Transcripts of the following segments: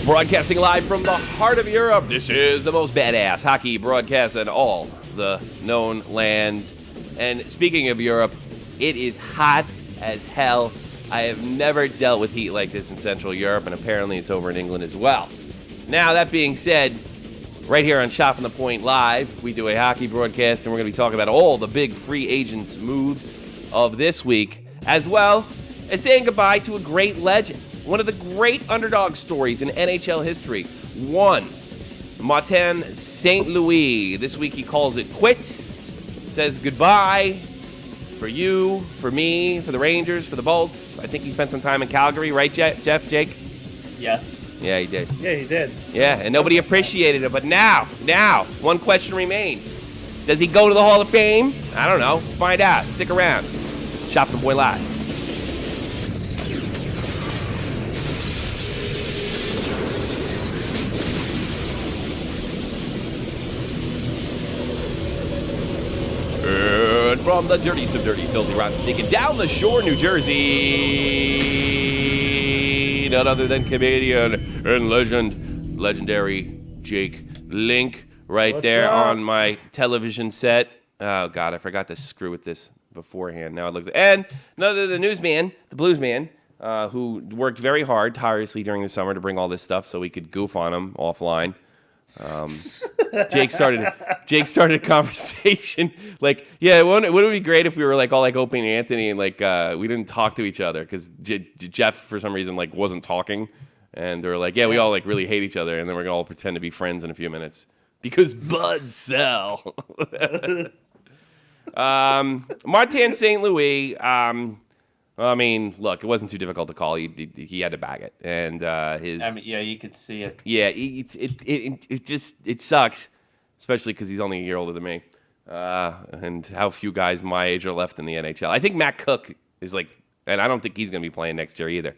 Broadcasting live from the heart of Europe, this is the most badass hockey broadcast in all the known land. And speaking of Europe, it is hot as hell. I have never dealt with heat like this in Central Europe, and apparently it's over in England as well. Now, that being said, right here on Shot from the Point Live, we do a hockey broadcast, and we're going to be talking about all the big free agents moves of this week, as well as saying goodbye to a great legend. One of the great underdog stories in NHL history. One, Martin St. Louis. This week he calls it quits. Says goodbye for you, for me, for the Rangers, for the Bolts. I think he spent some time in Calgary, right, Jeff, Jake? Yes. Yeah, he did. Yeah, he did. Yeah, and nobody appreciated it. But now, one question remains. Does he go to the Hall of Fame? I don't know. Find out. Stick around. Shop the Boy Live. And from the dirtiest of dirty, filthy, rotten, sneaking down the shore, New Jersey, none other than comedian and legendary Jake Link, right What's there up? on my television set. Oh, God, I forgot to screw with this beforehand. Now it looks... And none other than the newsman, the bluesman, who worked very hard, tirelessly during the summer to bring all this stuff so we could goof on him offline. Jake started a conversation like, yeah, wouldn't it be great if we were like all like Opie and Anthony and like we didn't talk to each other because Jeff for some reason like wasn't talking, and they were like, yeah, we all like really hate each other, and then we're gonna all pretend to be friends in a few minutes because buds sell. Martin St. Louis. I mean, look, it wasn't too difficult to call. He had to bag it, and his. I mean, yeah, you could see it. Yeah, it sucks, especially because he's only a year older than me, and how few guys my age are left in the NHL. I think Matt Cook is like, and I don't think he's going to be playing next year either.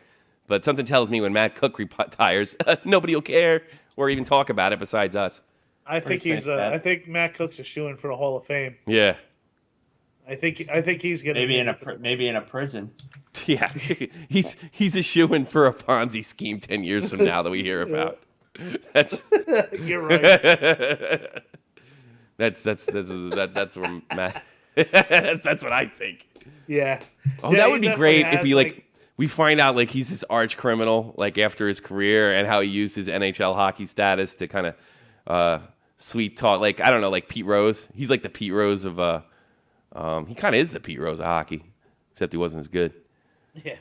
But something tells me when Matt Cook retires, nobody will care or even talk about it besides us. I think I think Matt Cook's a shoo-in for the Hall of Fame. Yeah. I think he's gonna maybe in a prison. Yeah, he's a shoo-in for a Ponzi scheme 10 years from now that we hear about. That's You're right. that's where Matt. that's what I think. Yeah. Oh, Yeah, that he would be definitely great if has, he like we find out like he's this arch criminal like after his career and how he used his NHL hockey status to kind of sweet talk, like I don't know, like Pete Rose. He's like the Pete Rose of he kind of is the Pete Rose of hockey, except he wasn't as good. Yeah.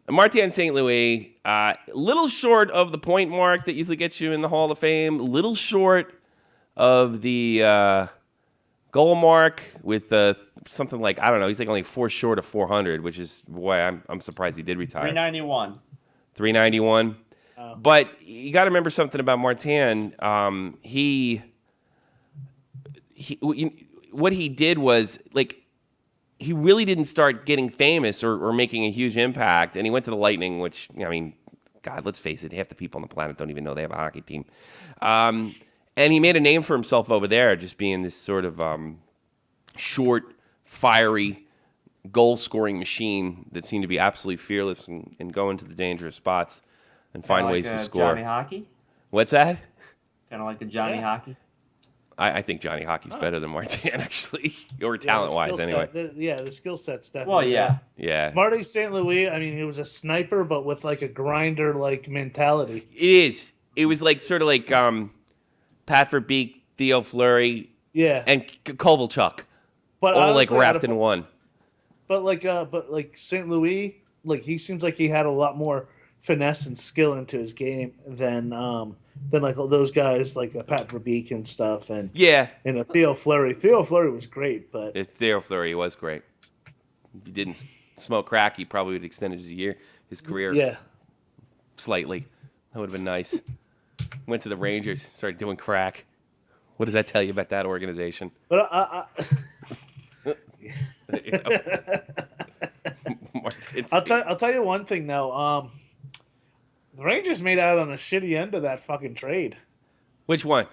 Martin St. Louis, little short of the point mark that usually gets you in the Hall of Fame, little short of the goal mark with something like, I don't know, he's like only 4 short of 400, which is why I'm surprised he did retire. 391. 391. Oh. But you got to remember something about Martin. What he did was, like, he really didn't start getting famous or making a huge impact. And he went to the Lightning, which, I mean, God, let's face it, half the people on the planet don't even know they have a hockey team. And he made a name for himself over there, just being this sort of short, fiery, goal-scoring machine that seemed to be absolutely fearless and go into the dangerous spots and find ways to score. Johnny Hockey? What's that? Kind of like a Johnny Hockey? I think Johnny Hockey's better than Martin, actually, or talent-wise, anyway. The skill set's definitely. Well, yeah. Yeah. Marty St. Louis, I mean, he was a sniper, but with like a grinder like mentality. It is. It was like sort of like Pat Verbeek, Theo Fleury, Yeah. and Kovalchuk, But all like honestly, wrapped in one. But like St. Louis, like he seems like he had a lot more finesse and skill into his game than like all those guys like Pat Verbeek and stuff, and Theo Fleury. Theo Fleury was great, but Theo Fleury was great. If he didn't smoke crack, he probably would have extended his career. Yeah, slightly. That would have been nice. Went to the Rangers, started doing crack. What does that tell you about that organization? but I'll tell you one thing though. The Rangers made out on a shitty end of that fucking trade. Which one?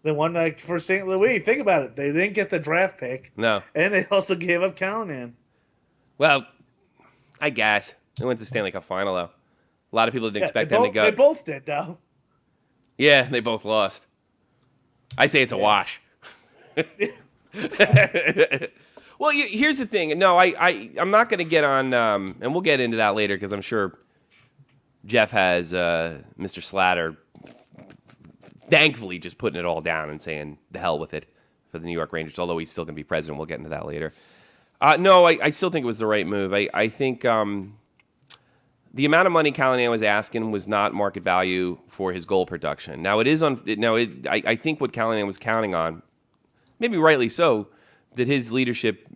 The one like for St. Louis. Think about it. They didn't get the draft pick. No. And they also gave up Callahan. Well, I guess. They went to Stanley Cup final, though. A lot of people didn't expect them to go. They both did, though. Yeah, they both lost. I say it's a wash. Well, here's the thing. No, I'm not going to get on, and we'll get into that later because I'm sure Jeff has Mr. Slatter thankfully just putting it all down and saying the hell with it for the New York Rangers, although he's still going to be president. We'll get into that later. No, I still think it was the right move. I think the amount of money Callahan was asking was not market value for his goal production. Now, I think what Callahan was counting on, maybe rightly so, that his leadership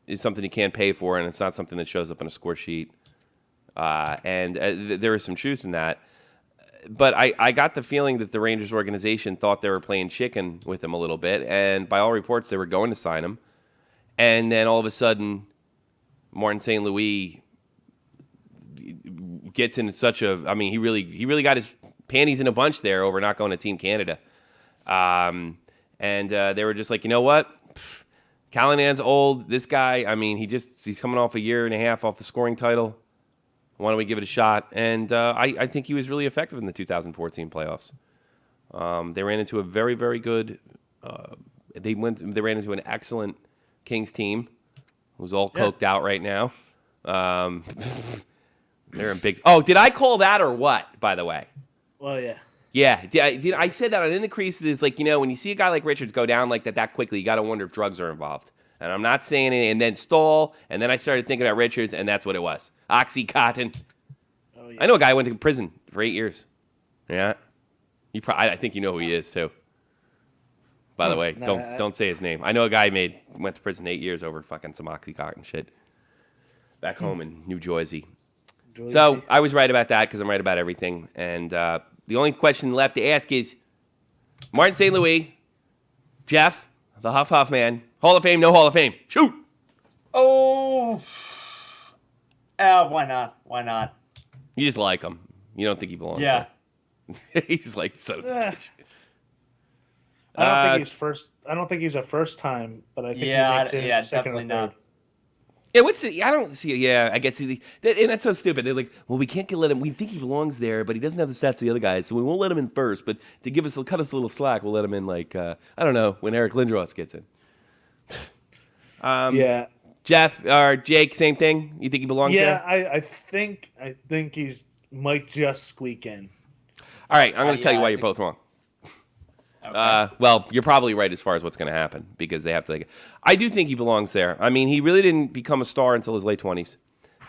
is something he can't pay for, and it's not something that shows up on a score sheet. There is some truth in that. But I got the feeling that the Rangers organization thought they were playing chicken with him a little bit, and by all reports, they were going to sign him. And then all of a sudden, Martin St. Louis gets in such a... I mean, he really got his panties in a bunch there over not going to Team Canada. They were just like, you know what? Callahan's old. This guy, I mean, he's coming off a year and a half off the scoring title. Why don't we give it a shot? And I think he was really effective in the 2014 playoffs. They ran into a very, very good. They ran into an excellent Kings team, who's all coked out right now. They're in big. Oh, did I call that or what? By the way. Well, yeah. Yeah, I said that in the crease is like, when you see a guy like Richards go down like that quickly, you got to wonder if drugs are involved. And I'm not saying it, and then Stahl, and then I started thinking about Richards, and that's what it was. Oxycontin. Oh, yeah. I know a guy who went to prison for 8 years. Yeah. I think you know who he is, too. By the way, don't say his name. I know a guy went to prison 8 years over fucking some Oxycontin shit back home in New Jersey. So I was right about that because I'm right about everything. And the only question left to ask is, Martin St. Louis, Jeff, the Huff man, Hall of Fame, no Hall of Fame. Shoot! Oh, why not? Why not? You just like him. You don't think he belongs there. He's like, son of a bitch. I don't think he's first. I don't think he's a first time, but I think he makes it second or third. Not. Yeah, I don't see. Yeah, I guess, and that's so stupid. They're like, well, we can't let him. We think he belongs there, but he doesn't have the stats of the other guys, so we won't let him in first. But to cut us a little slack, we'll let him in. Like, I don't know, when Eric Lindros gets in. Yeah. Jeff or Jake, same thing. You think he belongs there? Yeah, I think he's might just squeak in. All right, I'm going to tell you why you're both wrong. Okay. Well, you're probably right as far as what's going to happen because they have to. I do think he belongs there. I mean, he really didn't become a star until his late 20s,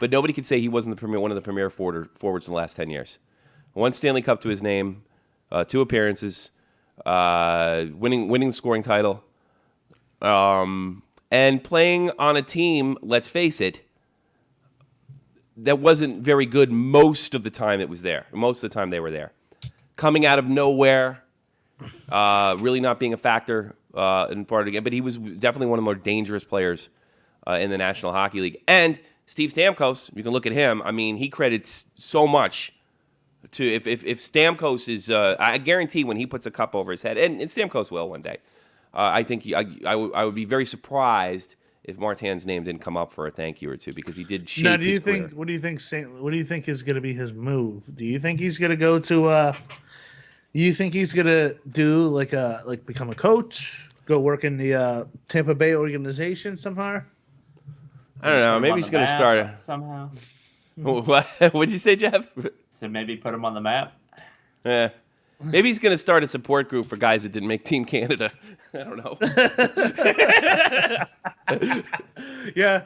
but nobody could say he wasn't one of the premier forwards in the last 10 years. One Stanley Cup to his name, 2 appearances, winning the scoring title, and playing on a team. Let's face it, that wasn't very good most of the time. It was there. Most of the time they were there, coming out of nowhere. Really not being a factor in part of the game, but he was definitely one of the more dangerous players in the National Hockey League. And Steve Stamkos, you can look at him. I mean, he credits so much to if Stamkos is. I guarantee when he puts a cup over his head, and Stamkos will one day. I think I would be very surprised if Martin's name didn't come up for a thank you or two because he did shape his career. What do you think is going to be his move? Do you think he's going to go to? You think he's gonna do become a coach, go work in the Tampa Bay organization somehow? I don't know. Maybe he's gonna start somehow. What? What'd you say, Jeff? So maybe put him on the map. Yeah. Maybe he's gonna start a support group for guys that didn't make Team Canada. I don't know. Yeah,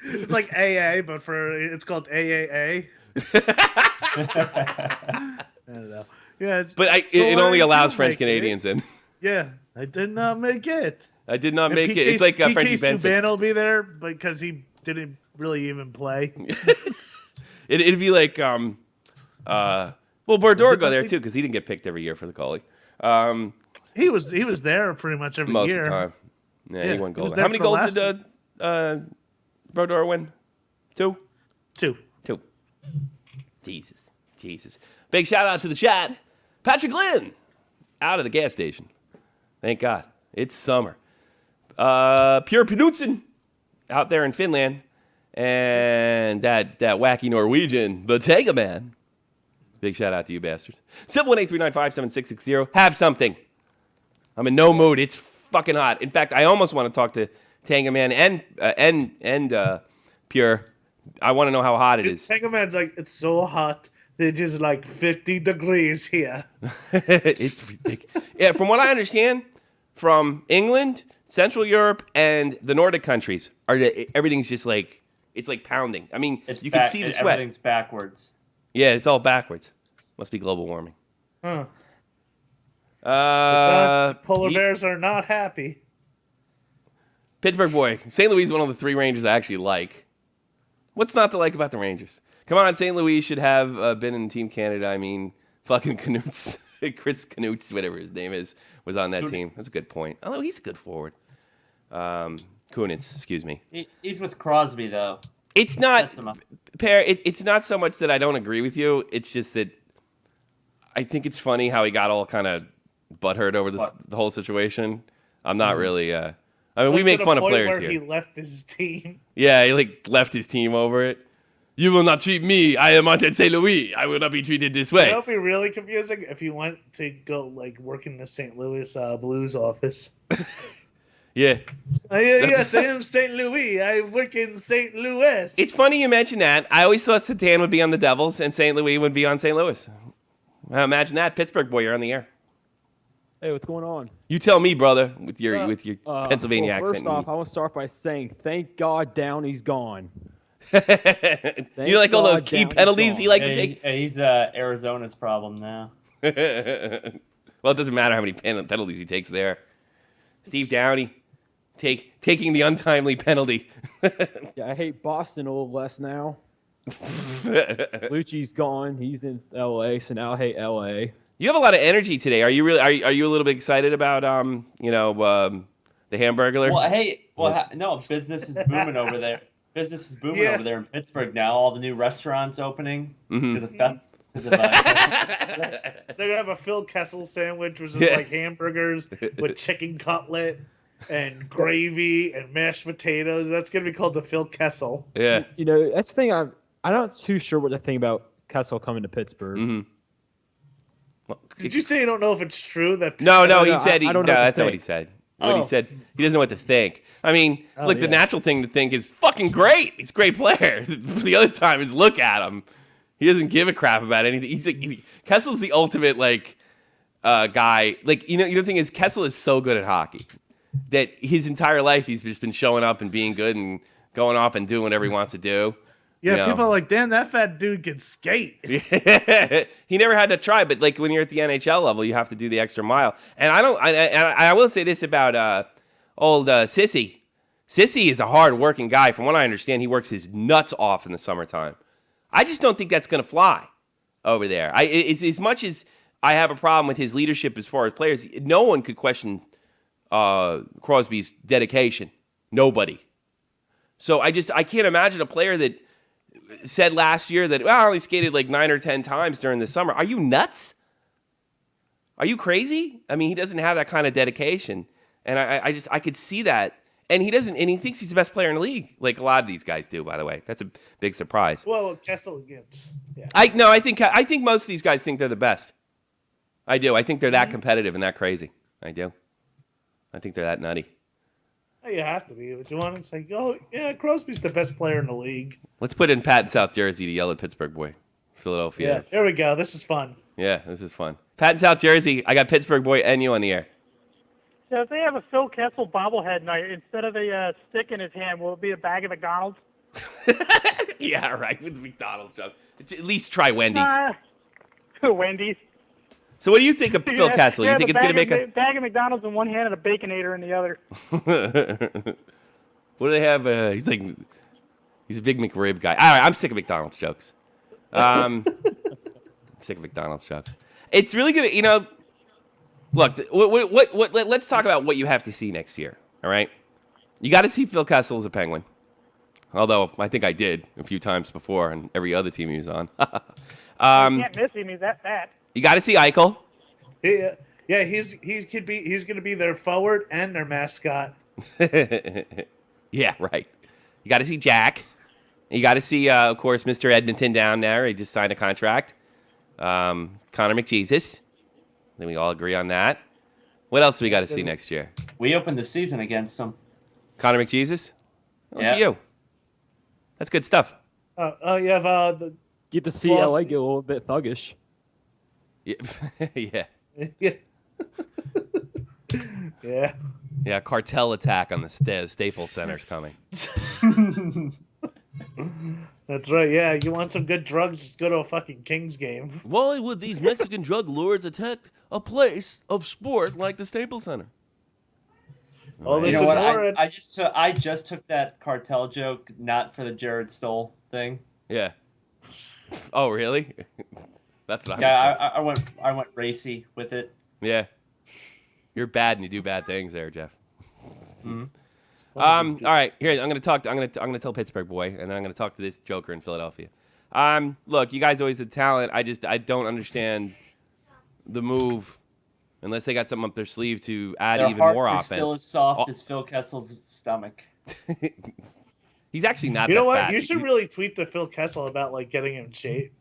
it's like AA, but it's called AAA. I don't know. Yeah, but it only allows French Canadians in. Yeah, I did not make it. I did not make it. It's like a Frenchie Benson. Subban will be there because he didn't really even play. It'd be like, Bordeaux go there too because he didn't get picked every year for the goalie. He was there pretty much every year. Most of the time. Yeah, he won gold. How many golds did Bordeaux win? 2? 2. Jesus. Big shout out to the chat. Patrick Lynn, out of the gas station. Thank God. It's summer. Pure Knudsen, out there in Finland. And that wacky Norwegian, the Tega Man, Big shout out to you bastards. 718-395-7660. Have something. I'm in no mood. It's fucking hot. In fact, I almost want to talk to Tangaman and Pure. I want to know how hot it is. Tangaman's like, it's so hot. It's just like 50 degrees here. It's ridiculous. Yeah, from what I understand, from England, Central Europe, and the Nordic countries, everything's just like, it's like pounding. I mean, you can see the sweat. Everything's backwards. Yeah, it's all backwards. Must be global warming. Huh. Uh, Polar bears are not happy. Pittsburgh boy. St. Louis is one of the 3 Rangers I actually like. What's not to like about the Rangers? Come on, St. Louis should have been in Team Canada. I mean, fucking Knutz. Chris Knutz, whatever his name is, was on that team. That's a good point. Oh, he's a good forward. Kunitz, excuse me. He's with Crosby, though. It's not, it's not so much that I don't agree with you. It's just that I think it's funny how he got all kind of butthurt over the whole situation. I'm not really... I mean, we make fun of players here. He left his team. Yeah, he left his team over it. You will not treat me. I am at St. Louis. I will not be treated this way. That would be really confusing if you went to go work in the St. Louis Blues office. Yeah. Yes, I am St. Louis. I work in St. Louis. It's funny you mention that. I always thought Satan would be on the Devils and St. Louis would be on St. Louis. Imagine that. Pittsburgh boy, you're on the air. Hey, what's going on? You tell me, brother, with your Pennsylvania accent. First off, I want to start by saying thank God Downey's gone. You like all those key penalties he liked to take? He's Arizona's problem now. Well, it doesn't matter how many penalties he takes there. Steve Downey taking the untimely penalty. Yeah, I hate Boston a little less now. Lucci's gone. He's in L.A., so now I hate L.A. You have a lot of energy today. Are you really? Are you a little bit excited about the Hamburglar? No, business is booming over there. Business is booming over there in Pittsburgh now. All the new restaurants opening because of They're gonna have a Phil Kessel sandwich, which is like hamburgers with chicken cutlet and gravy and mashed potatoes. That's gonna be called the Phil Kessel. Yeah. You know, that's the thing. I'm not too sure what to think about Kessel coming to Pittsburgh. Mm-hmm. Well, did you say you don't know if it's true that? No, he said I don't know. That's not what he said. He said he doesn't know what to think. I mean, the natural thing to think is fucking great. He's a great player. The other time is look at him. He doesn't give a crap about anything. He's like Kessel's the ultimate guy. The thing is Kessel is so good at hockey that his entire life he's just been showing up and being good and going off and doing whatever he wants to do. Yeah, people are like, damn, that fat dude can skate. He never had to try, but when you're at the NHL level, you have to do the extra mile. And I will say this about old Sissy. Sissy is a hard-working guy. From what I understand, he works his nuts off in the summertime. I just don't think that's going to fly over there. As much as I have a problem with his leadership as far as players, no one could question Crosby's dedication. Nobody. So I can't imagine a player that said last year that I only skated 9 or 10 times during the summer. Are you nuts? Are you crazy? I mean, he doesn't have that kind of dedication, and I could see that. And he doesn't, and he thinks he's the best player in the league, like a lot of these guys do. By the way, that's a big surprise. Well, Kessel gives. Yeah. I think most of these guys think they're the best. I do. I think they're that competitive and that crazy. I do. I think they're that nutty. You have to be. But you want to say, Crosby's the best player in the league. Let's put in Pat in South Jersey to yell at Pittsburgh boy, Philadelphia. Yeah, there we go. This is fun. Yeah, this is fun. Pat in South Jersey. I got Pittsburgh boy and you on the air. So if they have a Phil Kessel bobblehead night, instead of a stick in his hand, will it be a bag of McDonald's? Yeah, right. With the McDonald's joke. At least try Wendy's. Wendy's. So what do you think of Phil Kessel? You think it's going to make a bag of McDonald's in one hand and a Baconator in the other? What do they have? He's a big McRib guy. All right, I'm sick of McDonald's jokes. Sick of McDonald's jokes. It's really going to, look, let's talk about what you have to see next year, all right? You got to see Phil Kessel as a Penguin. Although I think I did a few times before on every other team he was on. You can't miss him. He's that fat. You got to see Eichel. Yeah, he's going to be their forward and their mascot. Yeah, right. You got to see Jack. You got to see, of course, Mr. Edmonton down there. He just signed a contract. Connor McJesus. I think we all agree on that. What else do we got to see next year? We opened the season against him. Connor McJesus? Look at Yeah. you. That's good stuff. You have the Get to see LA get a little bit thuggish. Yeah. Yeah. yeah. Yeah. Yeah, cartel attack on the Staples Center's coming. That's right. Yeah, you want some good drugs? Just go to a fucking Kings game. Why would these Mexican drug lords attack a place of sport like the Staples Center? Oh, You this know is what? horrid. I just took that cartel joke not for the Jared Stoll thing. Yeah. Oh, really? That's what I was Yeah, doing. I went racy with it. Yeah. You're bad and you do bad things there, Jeff. Mhm. All right, here I'm gonna tell Pittsburgh boy, and then I'm gonna talk to this joker in Philadelphia. Look, you guys always have talent. I don't understand the move unless they got something up their sleeve to add Their even hearts more are offense. still as soft as Phil Kessel's stomach. He's actually not. You know that what? fat. You should really tweet to Phil Kessel about like getting him in shape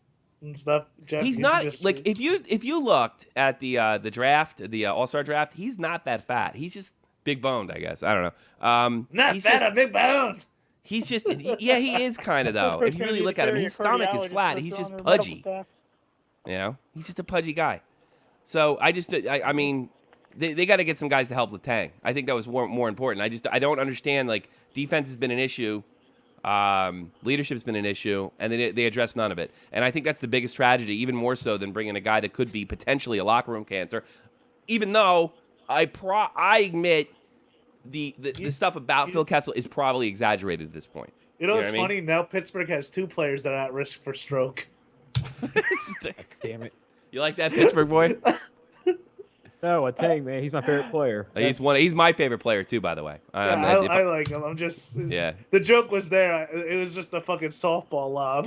and stuff. Jeff. He's You not should just- like if you looked at the draft, the All-Star draft, he's not that fat. He's just big boned, I guess. I don't know. not he's fat just- on big bones. He's just yeah, he is kind of though. If you really look at him, his stomach is flat. He's just pudgy. You know, he's just a pudgy guy. So I mean, they got to get some guys to help Letang. I think that was more important. I don't understand. Like defense has been an issue, leadership's been an issue, and they address none of it. And I think that's the biggest tragedy, even more so than bringing a guy that could be potentially a locker room cancer. Even though I admit the stuff about Phil Kessel is probably exaggerated at this point. You know what what's I mean? funny? Now Pittsburgh has 2 players that are at risk for stroke. Damn it. You like that, Pittsburgh boy? No, Letang, man, he's my favorite player. He's my favorite player too, by the way. Yeah, I like him. I'm just Yeah. The joke was there. It was just a fucking softball lob.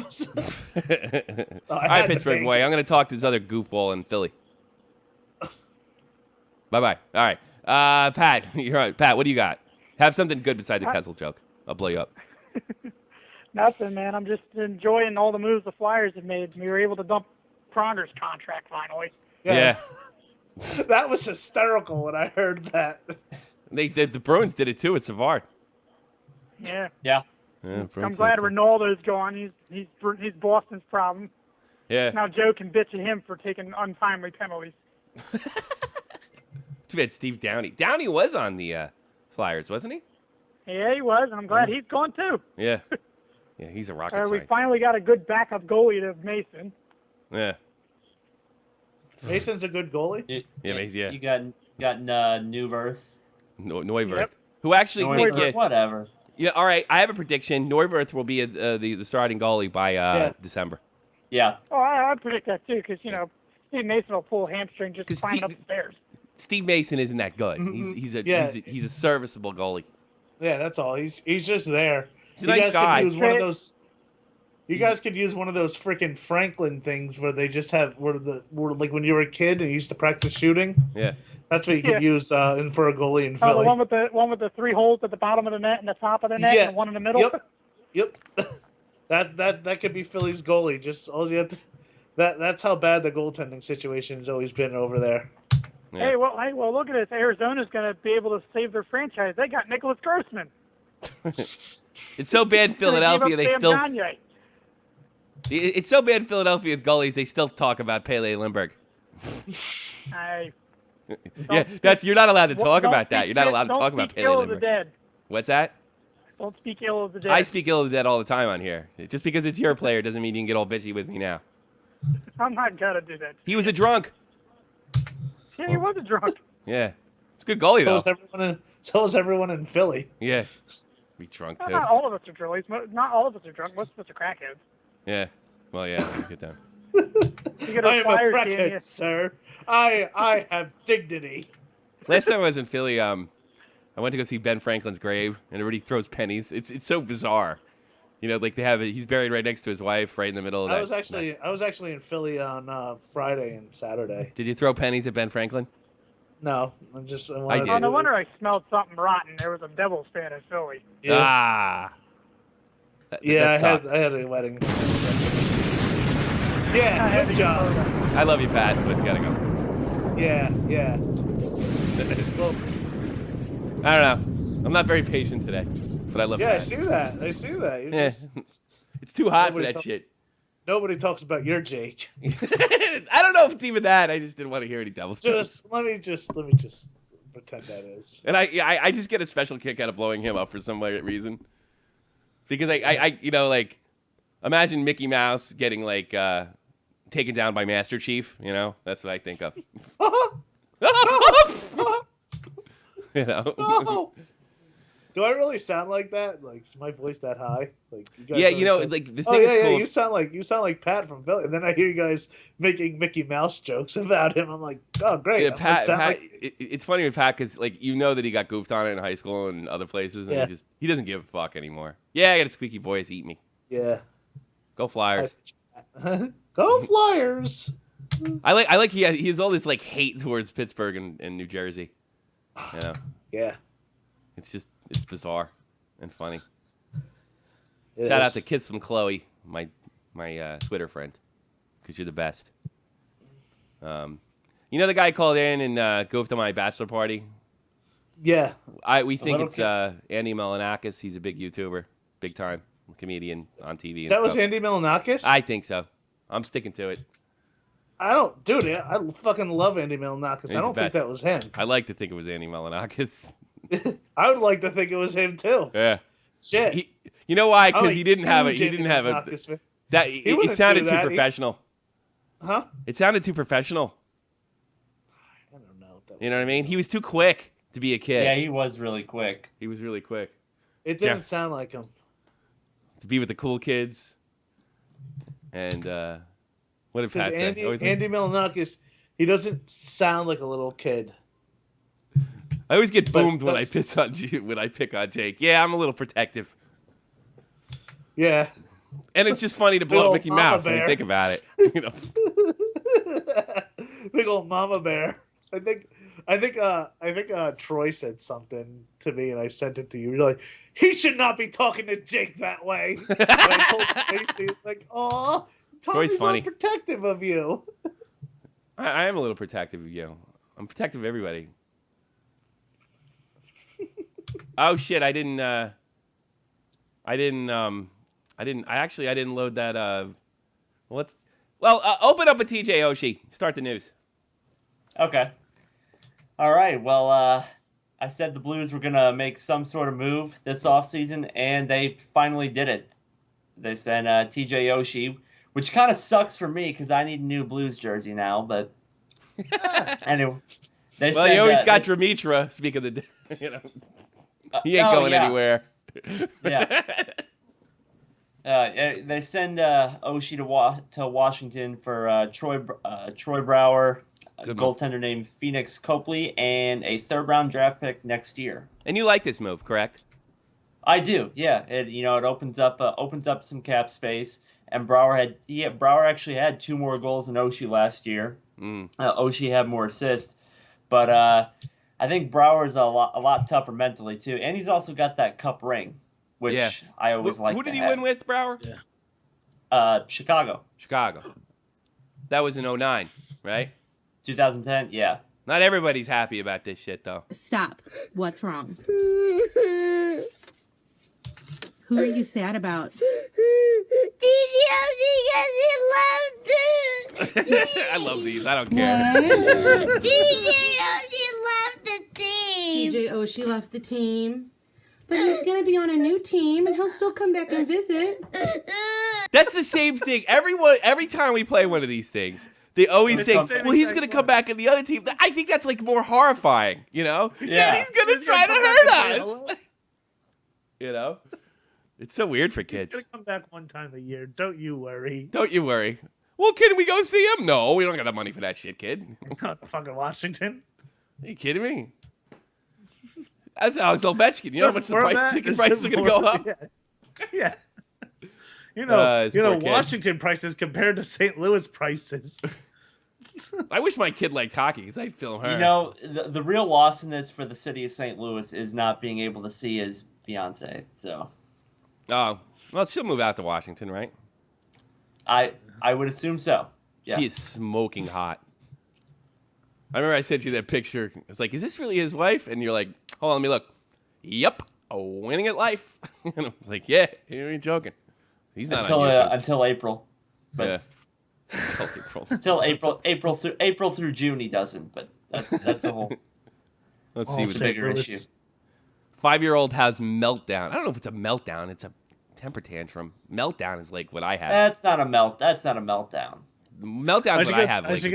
All I right, had to Pittsburgh take boy. it. I'm going to talk to this other goofball in Philly. Bye-bye. All right. Pat, you're right. Pat, what do you got? Have something good besides a Kessel joke. I'll blow you up. Nothing, man. I'm just enjoying all the moves the Flyers have made. We were able to dump Pronger's contract finally. Yeah. That was hysterical when I heard that. The Bruins did it too with Savard. Yeah. Yeah. Yeah, I'm glad Ronaldo's gone. He's Boston's problem. Yeah. Now Joe can bitch at him for taking untimely penalties. Too bad Steve Downey. Downey was on the Flyers, wasn't he? Yeah, he was, and I'm glad he's gone too. Yeah. Yeah, he's a rocket We scientist. finally got a good backup goalie to Mason. Yeah. Mason's a good goalie. Yeah. You got Neuwirth. Neuwirth. Yep. Who actually Neuwirth, whatever. Yeah, all right. I have a prediction. Neuwirth will be the starting goalie by December. Yeah. Oh, I predict that too, because Steve Mason will pull a hamstring just 'Cause climbing up the stairs. Steve Mason isn't that good. He's a serviceable goalie. Yeah, that's all. He's just there. He's a nice guy. Could use one of those. You guys could use one of those freaking Franklin things where they just have where like when you were a kid and you used to practice shooting. Yeah. That's what you could use for a goalie in Oh, Philly. the one with the 3 holes at the bottom of the net and the top of the net, and one in the middle. Yep. that could be Philly's goalie. Just all you have to. That's how bad the goaltending situation has always been over there. Yeah. Hey, well, look at this. Arizona's going to be able to save their franchise. They got Nicholas Grossman. It's so bad in Philadelphia they Sam still. Gagne. It's so bad in Philadelphia with goalies they still talk about Pele Lindbergh. You're not allowed to talk about that. You're not allowed to talk about Pele Don't speak ill of the Lindbergh. dead. What's that? Don't speak ill of the dead. I speak ill of the dead all the time on here. Just because it's your player doesn't mean you can get all bitchy with me now. I'm not going to do that. He was a drunk. Yeah, he was a drunk. Yeah. It's a good goalie, though. So is everyone in Philly. Yeah. Be drunk, too. Not all of us are drunk. Not all of us are drunk. Most of us are crackheads. Yeah. Well, yeah. I get that. You got I am a Flyers game, crackhead, sir. I have dignity. Last time I was in Philly, I went to go see Ben Franklin's grave, and everybody throws pennies. It's so bizarre. Like they have it. He's buried right next to his wife, right in the middle of that. I was actually in Philly on Friday and Saturday. Did you throw pennies at Ben Franklin? No, I did. Oh, no wonder I smelled something rotten. There was a Devils fan in Philly. Yeah. Ah. I sucked. had a wedding. Yeah, good job. I love you, Pat, but you gotta go. Yeah. Well, I don't know. I'm not very patient today, but I love yeah, I Pat. see that. You're Yeah. just, It's too hot for Nobody that talk- shit. nobody talks about your Jake. I don't know if it's even that. I just didn't want to hear any devil's jokes. Let me just pretend that is. And I just get a special kick out of blowing him up for some reason. Because I like, imagine Mickey Mouse getting like taken down by Master Chief. You know, that's what I think of. You know. No. Do I really sound like that? Like, is my voice that high? Like, you guys Yeah, really you know, sound- like the Oh thing yeah, that's cool. You sound like Pat from Philly, and then I hear you guys making Mickey Mouse jokes about him. I'm like, oh great. Yeah, I'm Pat. like, It's funny with Pat because like you know that he got goofed on it in high school and other places, and Yeah. he doesn't give a fuck anymore. Yeah, I got a squeaky voice. Eat me. yeah. Go Flyers. Go Flyers. I like he has all this like hate towards Pittsburgh and New Jersey. You know, Yeah. it's bizarre and funny. it Shout is. out to Kiss Some Chloe, my Twitter friend, because you're the best. You know the guy called in and goofed on my bachelor party? Yeah. We think little it's Andy Melanakis. He's a big YouTuber, big time comedian on TV and That stuff. was Andy Milonakis? I think so. I'm sticking to it. I don't, dude. I fucking love Andy Milonakis. He's I the don't think best. that was him. I like to think it was Andy Melanakis. I would like to think it was him too. Yeah. Shit. You know why? I'm Because a he didn't have it. huge He Andy didn't have it. Milonakis fan. That wouldn't it sounded do too that. professional. Huh? It sounded too professional. I don't know. What that You know what I mean? He was too quick to be a kid. Yeah, he was really quick. He was really quick It didn't Yeah. sound like him. to be with the cool kids. And what did Because Pat say? Andy, Always- Andy Milonakis, he doesn't sound like a little kid. I always get but boomed when I that's- pick on Jake. Yeah, I'm a little protective, Yeah. and it's just funny to Big blow up ol' Mickey mama Mouse when you bear. think about it. You know, Big old mama bear. I think Troy said something to me and I sent it to you. You're like, he should not be talking to Jake that way. And I told Tracy, like, oh, Troy's Tommy's funny. not protective of you. I am a little protective of you. I'm protective of everybody. Oh shit! I didn't load that. Open up a TJ Oshie. Start the news. Okay. All right. Well, I said the Blues were going to make some sort of move this offseason, and they finally did it. They sent TJ Oshie, which kind of sucks for me because I need a new Blues jersey now. But anyway, they Well, sent, you always got they- Dmitra. Speak of the, you know, he ain't oh, going yeah. anywhere. Yeah. They send Oshie to Washington for Troy Brower, a Good move. goaltender named Phoenix Copley, and a third-round draft pick next year. And you like this move, correct? I do, yeah. It opens up some cap space, and Brower actually had 2 more goals than Oshie last year. Oshie had more assists, but I think Brower's a lot tougher mentally too, and he's also got that cup ring, which Yeah. I always like. Who did he win with, Brower? Chicago, Chicago. That was in 09, right? 2010. Yeah. Not everybody's happy about this shit, though. Stop. What's wrong? Who are you sad about? I love these. I don't care. TJ Oshie left the team. But he's going to be on a new team, and he'll still come back and visit. That's the same thing. Every time we play one of these things, they always It's say, the same well, he's exact going to come back in the other team. I think that's like more horrifying, you know? Yeah. And he's going to He's try gonna to come hurt back and say us. hello. You know? It's so weird for He's kids. gonna come back one time a year. Don't you worry. Don't you worry. Well, can we go see him? No, we don't got the money for that shit, kid. Not fucking Washington. Are you kidding me? That's Alex Ovechkin. You know how much the ticket prices are going to go up? Yeah. This poor kid. Washington prices compared to St. Louis prices. I wish my kid liked hockey because I'd film her. You know, the real loss in this for the city of St. Louis is not being able to see his fiance. So Oh, well, she'll move out to Washington, right? I I would assume so. Yes. She is smoking hot. I remember I sent you that picture. I was like, is this really his wife? And you're like, hold on, let me look. Yep, winning at life. And I was like, yeah, you ain't joking. He's not until on YouTube. Until April. But Yeah. Until April. Until April through June he doesn't, but that's a whole Let's see what's bigger issue. 5-year-old has meltdown. I don't know if it's a meltdown. It's a temper tantrum. Meltdown is like what I have. That's not a meltdown. Meltdown's what I have. I should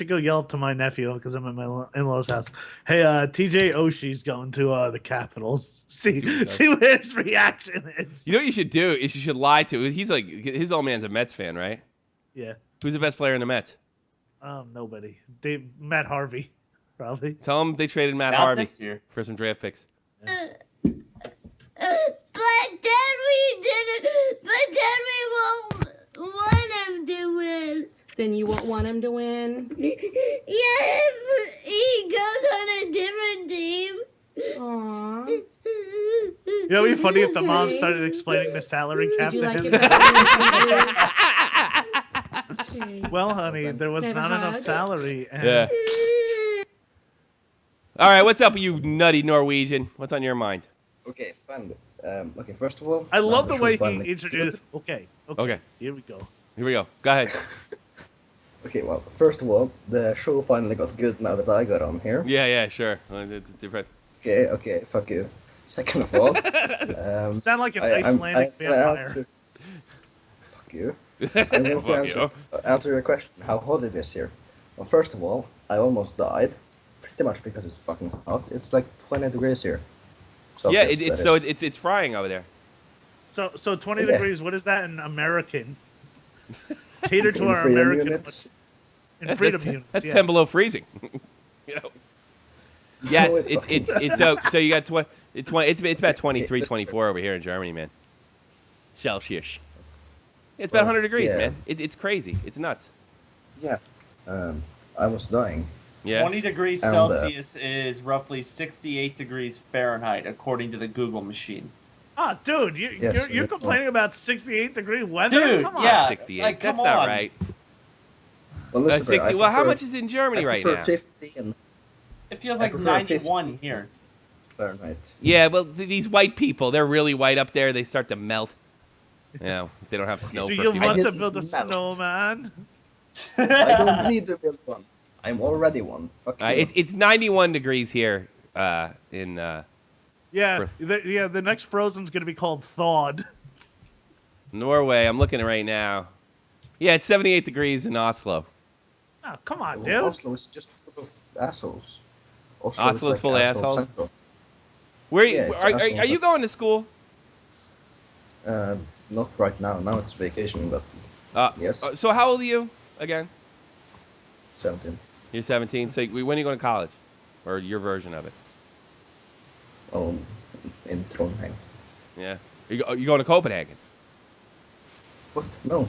go yell up to my nephew because I'm at my in-laws' house. Hey, TJ Oshie's going to the Capitals. See what his reaction is. You know what you should do is you should lie to. He's like his old man's a Mets fan, right? Yeah. Who's the best player in the Mets? Nobody. Matt Harvey, probably. Tell him they traded Matt Not Harvey this year. for some draft picks. But then we didn't. But then we won't want him to win. Then you won't want him to win? Yeah, if he goes on a different team. Aww. You know, it'd be funny if the mom started explaining the salary cap Would you to like him. it? Well, honey, there was Can I not have a enough hug? salary. And Yeah. All right, what's up, you nutty Norwegian? What's on your mind? Okay, fine. Okay, first of all, I love the show way he finally introduced. good. Okay. Here we go. Here we go. Go ahead. Okay, well, first of all, the show finally got good now that I got on here. Yeah, sure. It's different. Okay, fuck you. Second of all, Sound like an I'm Icelandic gonna vampire. fuck you. I'm going Fuck to answer your question, how hot it is here. Well, first of all, I almost died, pretty much because it's fucking hot. It's like 20 degrees here. Yeah, Celsius, that is. it's frying over there. So 20 Yeah. degrees. What is that in American? Cater to In our freedom American units. in freedom that's, units. That's yeah. 10 below freezing. You know. Yes, No, it's so you got 20. It's about 23, 24 over here in Germany, man. Celsius. It's about 100 degrees, yeah. man. It's crazy. It's nuts. Yeah, I was dying. Yeah. 20 degrees And, Celsius is roughly 68 degrees Fahrenheit, according to the Google machine. Ah, dude, Yes, you're yeah. complaining about 68 degree weather? Dude, Come on. yeah. 68. like, come That's not on. right. Well, listen, 60. I Well, how prefer- much is in Germany I right prefer now? 15 It feels I like prefer 91 50. here. Fahrenheit. Yeah, well, these white people, they're really white up there. They start to melt. You know, they don't have snow Do for a you few want months. to build a Melt. snowman? I don't need to build one. I'm already one. Fuck you. It's 91 degrees here in Yeah, the next Frozen's gonna be called Thawed. Norway. I'm looking right now. Yeah, it's 78 degrees in Oslo. Oh, come on, Well, dude. Oslo is just full of assholes. Oslo is full of asshole assholes? central. Where Yeah, it's are awesome. you going to school? Not right now. Now it's vacation, but yes, So how old are you again? 17. You're 17. So when are you going to college, or your version of it? Oh, in Trondheim. Yeah. You going to Copenhagen? What? No.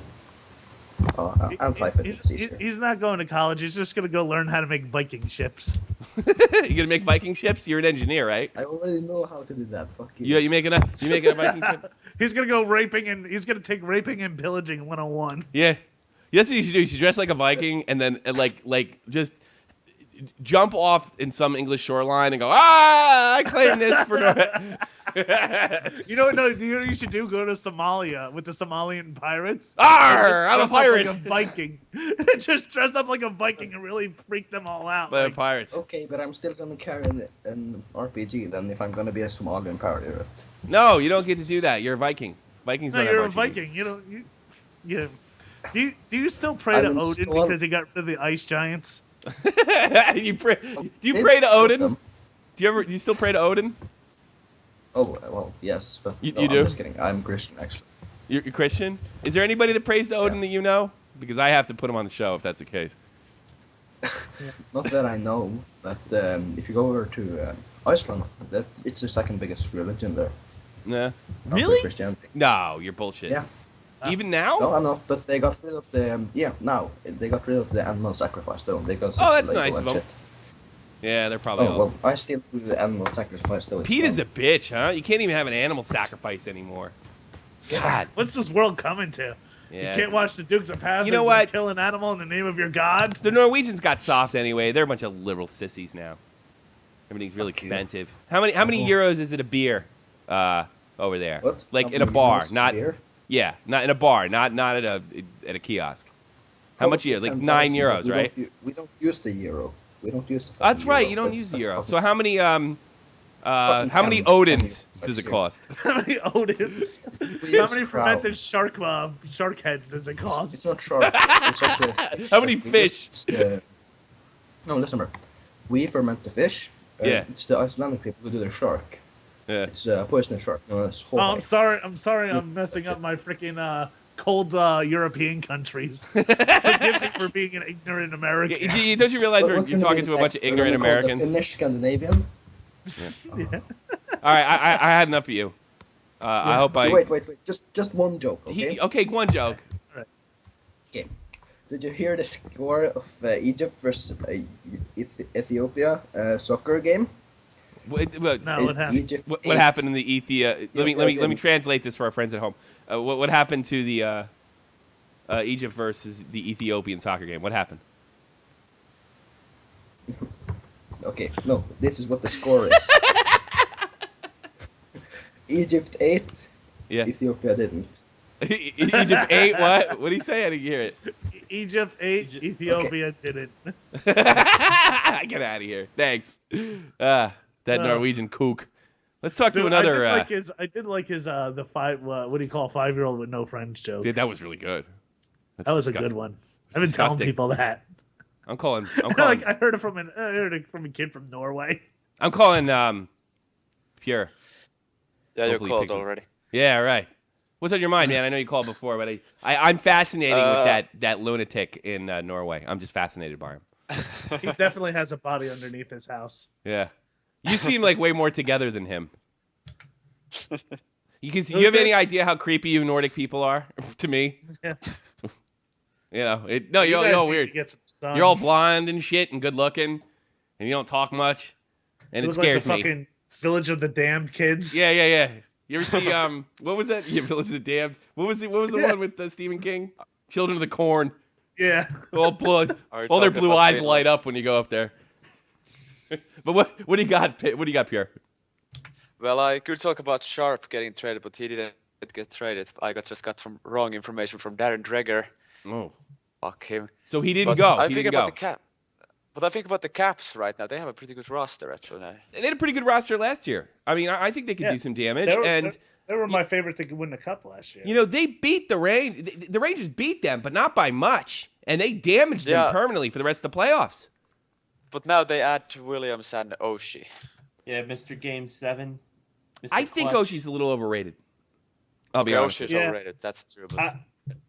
I'm typing. It's easier. He's not going to college. He's just gonna go learn how to make Viking ships. You gonna make Viking ships? You're an engineer, right? I already know how to do that. Fuck you. You making a Viking ship? He's gonna go raping and he's gonna take raping and pillaging 101. Yeah. That's what you should do. You should dress like a Viking and then like just jump off in some English shoreline and go, I claim this for You know what you should do? Go to Somalia with the Somalian pirates. Arr, And I'm a just dress pirate. up like a Viking. Just dress up like a Viking and really freak them all out. By Like, pirates. Okay, but I'm still gonna carry an RPG then if I'm gonna be a Somalian pirate. No, you don't get to do that. You're a Viking. Vikings no, don't have you're a RGBs. Viking. You don't. You. Do you still pray to I'm Odin still- because he got rid of the ice giants? Do you pray to Odin? Do you still pray to Odin? Oh, well, yes, but You no, do? I'm just kidding. I'm Christian, actually. You're Christian? Is there anybody that prays to Odin Yeah. that you know? Because I have to put him on the show if that's the case. Not that I know, but if you go over to Iceland, it's the second biggest religion there. Nah. after Really? Christianity. No, you're bullshit. Yeah. Even now? No, I'm not, but they got rid of the, now, they got rid of the animal sacrifice though, because Oh, it's that's illegal nice and of 'em. shit. Yeah, they're probably Oh, all. well, I still do the animal sacrifice though. it's Pete is fun. a bitch, huh? You can't even have an animal sacrifice anymore. God. What's this world coming to? Yeah. You can't watch the Dukes of Hazzard. You know what? Kill an animal in the name of your god. The Norwegians got soft anyway. They're a bunch of liberal sissies now. Everything's really expensive. How many euros is it a beer over there? What? Like How in a many bar, euros is not beer? yeah, not in a bar, not at a kiosk. How much you? Like 9 euros, right? We don't use the euro. We don't use the. That's right. euro. You don't That's use the like euro. fucking- So how many fucking Odins penny. does it cost? How many Odins? We How use many crowns. fermented shark heads does it cost? It's not shark. It's actually How many We fish? just, no, listen, bro. We ferment the fish. Yeah. It's the Icelandic people who do the shark. Yeah. It's a poisonous shark. No, it's whole Oh, life. I'm sorry. I'm messing up my freaking cold European countries. Forgive me for being an ignorant American. Don't you realize What's you're gonna talking be to a bunch of next? We're ignorant gonna call it Americans? The Finnish Scandinavian. Yeah. All right, I had enough of you. I hope I. Wait. Just one joke, okay? Okay, one joke. Okay. Did you hear the score of Egypt versus Ethiopia soccer game? What No, what happened? Egypt what 8. happened in the Ethiopia? Let me translate this for our friends at home. What happened to the Egypt versus the Ethiopian soccer game? What happened? Okay, no, this is what the score is. Egypt 8, Yeah. Ethiopia didn't. Egypt 8. What? What did he say? I didn't hear it. Egypt 8, Ethiopia didn't. Get out of here. Thanks. That Norwegian kook. Let's talk to Dude, another. I did like his the five. What do you call 5-year-old with no friends joke? Dude, that was really good. That's That was disgusting. a good one. It's I've been telling disgusting. people that. I'm calling. Like I heard it from a kid from Norway. I'm calling. Pure. Yeah, you Hopefully he called picks it. already. Yeah, right. What's on your mind, man? I know you called before, but I'm fascinated with that lunatic in Norway. I'm just fascinated by him. He definitely has a body underneath his house. Yeah. You seem like way more together than him. You have any idea how creepy you Nordic people are to me? Yeah. You know, you're You guys all need weird. to get some sun. You're all blonde and shit and good looking, and you don't talk much, and You it look like scares the me. fucking Village of the Damned kids. Yeah. You ever see what was that? Yeah, Village of the Damned. What was the one with Stephen King? Children of the Corn. Yeah. All blood. Are you All their talking blue about eyes Finland? light up when you go up there. But what do you got? What do you got, Pierre? Well, I could talk about Sharp getting traded, but he didn't get traded. I just got from wrong information from Darren Dreger. Oh, Fuck him. so he didn't But go. I He think didn't about go. the cap. But I think about the Caps right now. They have a pretty good roster, actually. They had a pretty good roster last year. I mean, I think they could Yeah. do some damage. They were my favorite to win the cup last year. You know, they beat the Rangers. The Rangers beat them, but not by much. And they damaged them permanently for the rest of the playoffs. But now they add to Williams and Oshie. Yeah, Mr. Game 7. Mr. I think Clutch. Oshie's a little overrated. I'll be Okay, honest. Oshie's Yeah. overrated. That's true. But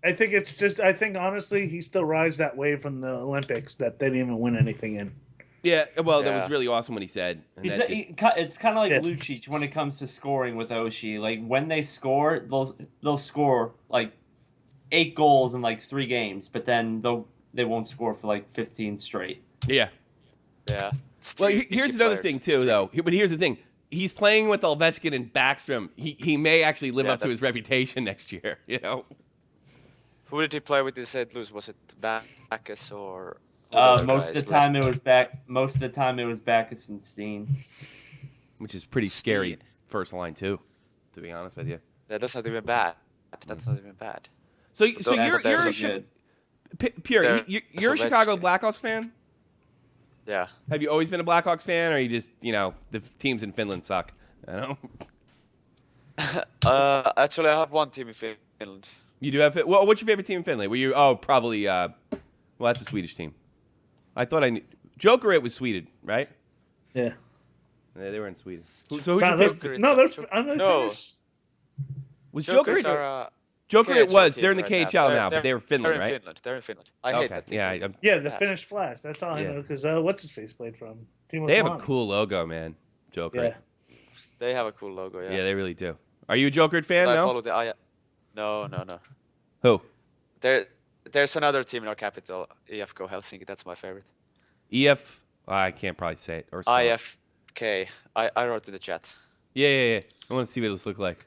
I think honestly he still rides that wave from the Olympics that they didn't even win anything in. Yeah, well, that Yeah. was really awesome what he said. And He's that it's kind of like Yeah. Lucic when it comes to scoring with Oshie. Like when they score, they'll score like 8 goals in like 3 games, but then they won't score for like 15 straight. yeah. yeah. Well, here's another thing too, though. But here's the thing: he's playing with Ovechkin and Backstrom. He may actually live up to his reputation next year. You know. Who did he play with in St. Louis? Was it Backus or? Most of the time it was Backus and Steen. Which is pretty scary first line too, to be honest with you. Yeah, that's not even bad. That's not even bad. So But you're they're a so Pure. You're a so Chicago Ovechkin. Blackhawks fan. Yeah. Have you always been a Blackhawks fan, or you just the teams in Finland suck? I don't know. Actually, I have one team in Finland. You do have. Well, what's your favorite team in Finland? Were you? Oh, probably. Well, that's a Swedish team. I thought I knew. Jokerit was Sweden, right? Yeah. Yeah, they were in Sweden. So who's No, your they're, favorite? no, they're No. Finnish. Was Jokerit Jokerit? are Jokerit KHL was. team They're in the right KHL now, They're- but they were They're Finland, in right? Finland. They're in Finland. I hate Okay. that team. Yeah. Yeah, the Yes. Finnish Flash. That's all Yeah. I know because what's his face played from? Timo They have a Solana. cool logo, man. Jokerit. Yeah. They have a cool logo. Yeah. Yeah, they really do. Are you a Jokerit fan? I No. follow the No. Who? There's another team in our capital, IFK Helsinki. That's my favorite. EF. I can't probably say it or spell it. IFK. I wrote in the chat. Yeah. I want to see what this look like.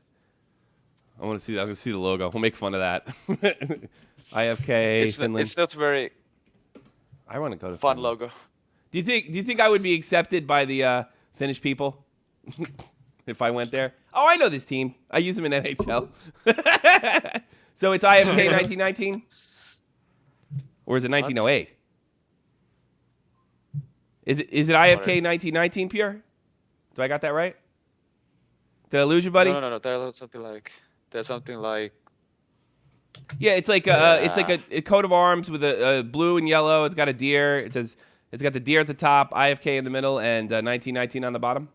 I want to see. I'm gonna see the logo. We'll make fun of that. IFK Finland. It's not very. I want to go to fun Finland. logo. Do you think I would be accepted by the Finnish people if I went there? Oh, I know this team. I use them in NHL. So it's IFK 1919, or is it 1908? Is it IFK 1919, Pierre? Do I got that right? Did I lose you, buddy? No. There's something like. Yeah, it's like a coat of arms with a blue and yellow. It's got a deer. It says it's got the deer at the top, IFK in the middle, and 1919 on the bottom.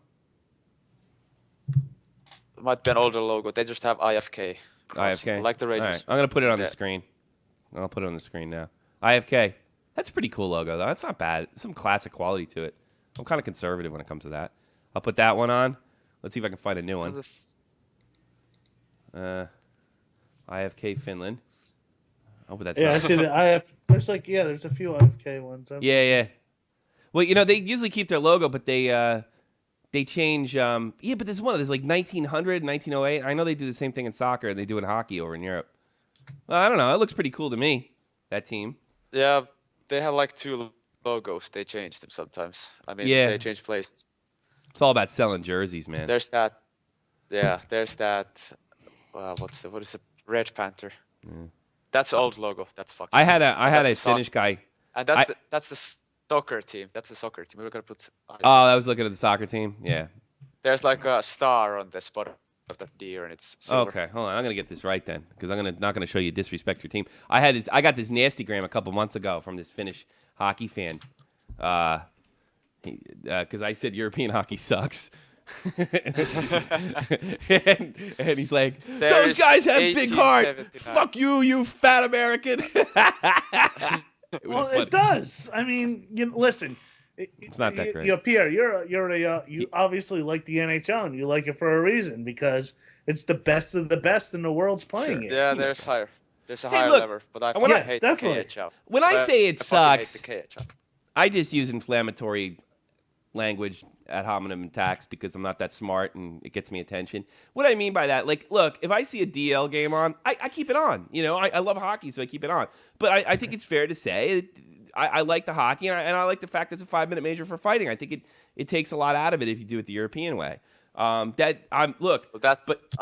It might be an older logo. They just have IFK. IFK. Like the Rangers. Right. I'm gonna put it on the screen. I'll put it on the screen now. IFK. That's a pretty cool logo, though. That's not bad. Some classic quality to it. I'm kind of conservative when it comes to that. I'll put that one on. Let's see if I can find a new one. IFK Finland. Oh, but that's I see the IF. There's there's a few IFK ones. Yeah. Well, they usually keep their logo, but they change. But there's one. There's like 1900, 1908. I know they do the same thing in soccer, and they do in hockey over in Europe. Well, I don't know. It looks pretty cool to me. That team. Yeah, they have like 2 logos. They change them sometimes. I mean, they change places. It's all about selling jerseys, man. There's that. Yeah, there's that. What is it? Red Panther. Yeah. That's the old logo. That's fucking. I had a Finnish guy. And that's the soccer team. That's the soccer team. We're gonna put. I was looking at the soccer team. Yeah. There's like a star on the spot of that deer, and it's silver. Okay, hold on. I'm gonna get this right then, because I'm not gonna show you disrespect your team. I got this nasty gram a couple months ago from this Finnish hockey fan, because I said European hockey sucks. and he's like, those guys have big heart. Fuck you, you fat American. It does. I mean, listen. It's not that great. Pierre, you obviously like the NHL, and you like it for a reason, because it's the best of the best, and the world's playing it. Yeah, there's a higher level, but I hate definitely. the KHL. When I say it sucks, hate the KHL. I just use inflammatory language ad hominem attacks because I'm not that smart and it gets me attention. What I mean by that, like, look, if I see a DL game on, I keep it on. I love hockey, so I keep it on. But I think it's fair to say I like the hockey, and I like the fact it's a 5-minute major for fighting. I think it takes a lot out of it if you do it the European way. I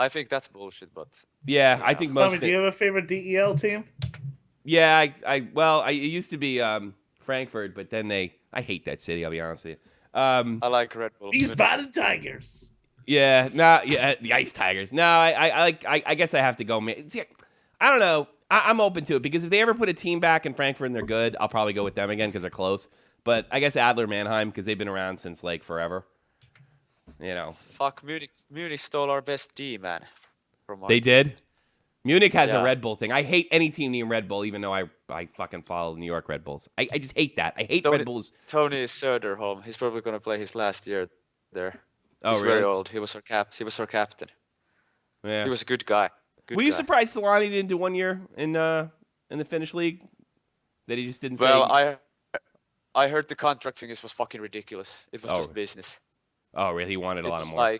think that's bullshit, but yeah, I think most. Tommy, do you have a favorite DEL team? Yeah, it used to be Frankfurt, but then I hate that city. I'll be honest with you. I like Red Bull. These Baden Tigers. Yeah, the Ice Tigers. No, I guess I have to go. See, I don't know. I'm open to it, because if they ever put a team back in Frankfurt and they're good, I'll probably go with them again because they're close. But I guess Adler Mannheim, because they've been around since like forever. Fuck, Munich stole our best D, man. They did? Munich has a Red Bull thing. I hate any team named Red Bull, even though I fucking follow New York Red Bulls. I just hate that. I hate Red Bulls. Tony Söderholm, he's probably going to play his last year there. Oh, he's really? very old. He was our captain. Yeah. He was a good guy. Were you surprised Solani didn't do 1 year in the Finnish league? That he just didn't say? Well, I heard the contract thing was fucking ridiculous. It was just business. Oh, really? He wanted a lot more.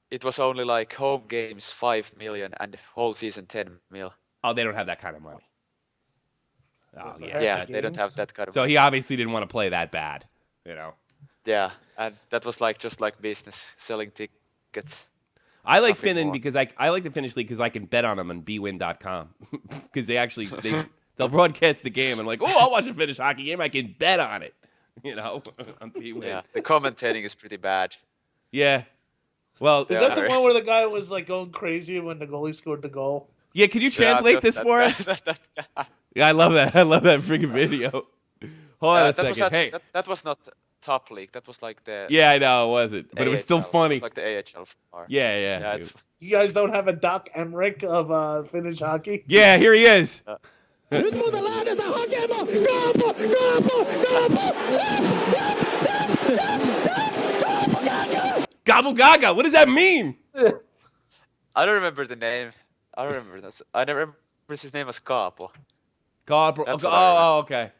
It was only like home games 5 million and whole season 10 mil. Oh, they don't have that kind of money. Oh, yeah. Yeah, they don't have that kind of money. So he obviously didn't want to play that bad, Yeah, and that was just like business, selling tickets. I like Finland because I like the Finnish league because I can bet on them on bwin.com because they'll broadcast the game and I'm like, oh, I'll watch a Finnish hockey game. I can bet on it, on bwin. Yeah, the commentating is pretty bad. Yeah. Well, is that the one where the guy was like going crazy when the goalie scored the goal? Yeah, can you translate this for us? Yeah, I love that. I love that freaking video. Hold on a second. That was not top league. That was like the. Yeah, I know it wasn't, but it was still funny. It was like the AHL. Yeah. You guys don't have a Doc Emmerich of Finnish hockey? Yeah, here he is. Gobble gaga. What does that mean? I don't remember the name. I don't remember this. I never remember his name was Kaapo. Kaapo. Oh, okay.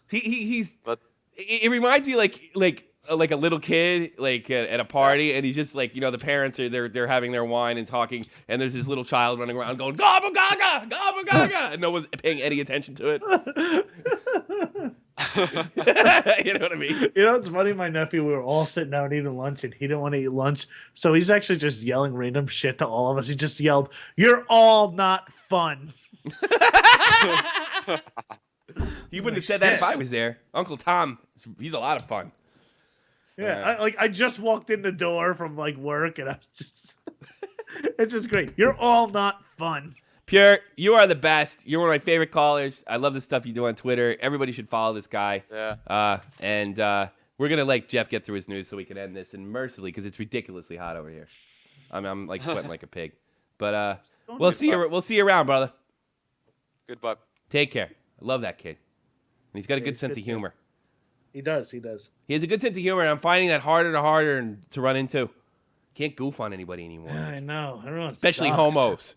He's. But it reminds me like like a little kid, like at a party, and he's just like, the parents are they're having their wine and talking, and there's this little child running around going gobble gaga, gobble gaga, and no one's paying any attention to it. You know what I mean? It's funny. My nephew, we were all sitting down eating lunch, and he didn't want to eat lunch, so he's actually just yelling random shit to all of us. He just yelled, "You're all not fun." He wouldn't have said that if I was there. Uncle Tom, he's a lot of fun. Yeah, I just walked in the door from work, and I was just, it's just great. You're all not fun. Pure, you are the best. You're one of my favorite callers. I love the stuff you do on Twitter. Everybody should follow this guy. Yeah. And we're gonna let Jeff get through his news so we can end this, and mercifully, because it's ridiculously hot over here. I'm like sweating like a pig. But we'll see you. We'll see you around, brother. Goodbye. Take care. I love that kid. And he's got a good sense of humor. He does. He has a good sense of humor, and I'm finding that harder to run into. Can't goof on anybody anymore. Yeah, I know. Everyone especially sucks. homos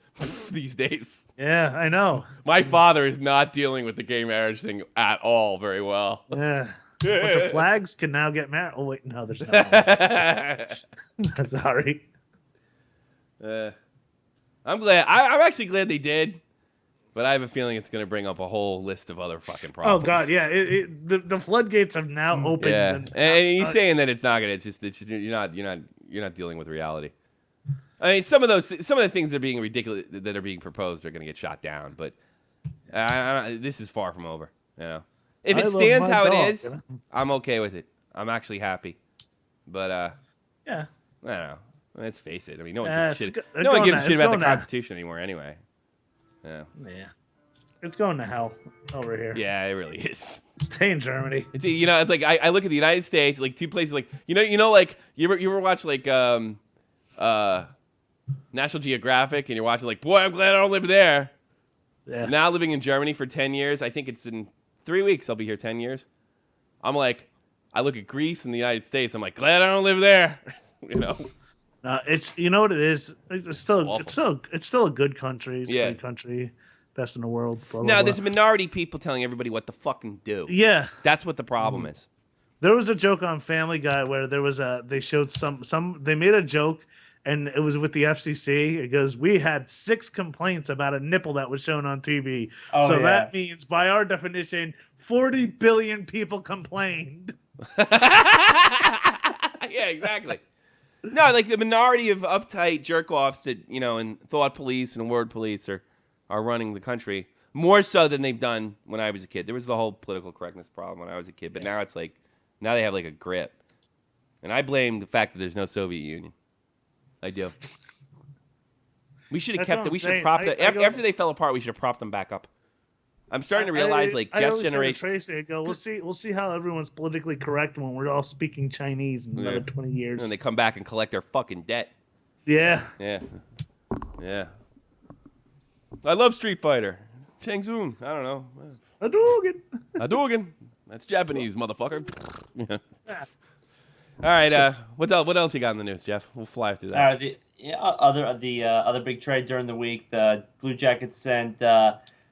these days. Yeah, I know. My father is not dealing with the gay marriage thing at all very well. Yeah. But the flags can now get married. Oh, wait. No, there's not. Sorry. I'm glad. I'm actually glad they did. But I have a feeling it's going to bring up a whole list of other fucking problems. Oh God, yeah. The floodgates have now opened. Yeah, and he's saying that it's not going to. It's just you're not dealing with reality. I mean, some of the things that are being ridiculous that are being proposed are going to get shot down. But this is far from over. If it stands how it is, I'm okay with it. I'm actually happy. But yeah, I don't know. Let's face it. I mean, no one gives a shit. No one gives a shit about the Constitution anymore, anyway. Yeah. It's going to hell over here. Yeah, it really is. Stay in Germany. It's it's like I look at the United States, like two places, like you like you ever watch like National Geographic, and you're watching like, boy, I'm glad I don't live there. Yeah. Now living in Germany for 10 years, I think it's in 3 weeks I'll be here 10 years. I'm like, I look at Greece and the United States, I'm like, glad I don't live there. It's what it is. It's still a good country. It's a good country, best in the world. Blah, blah, now blah. there's a minority of people telling everybody what to fucking do. Yeah, that's what the problem is. There was a joke on Family Guy where there was they showed they made a joke, and it was with the FCC. It goes, we had 6 complaints about a nipple that was shown on TV. So that means, by our definition, 40 billion people complained. Yeah, exactly. No, like the minority of uptight jerk-offs that, and thought police and word police are running the country more so than they've done when I was a kid. There was the whole political correctness problem when I was a kid, but now it's like, now they have like a grip. And I blame the fact that there's no Soviet Union. I do. We should have kept it. We should have propped it. After they fell apart, we should have propped them back up. I'm starting to realize, Jeff's generation. Tracy, I go, we'll see how everyone's politically correct when we're all speaking Chinese in another 20 years. And they come back and collect their fucking debt. Yeah. Yeah. Yeah. I love Street Fighter. Chang Zun. I don't know. Hadouken. That's Japanese, motherfucker. Yeah. All right. What else you got in the news, Jeff? We'll fly through that. The other big trade during the week, the Blue Jackets sent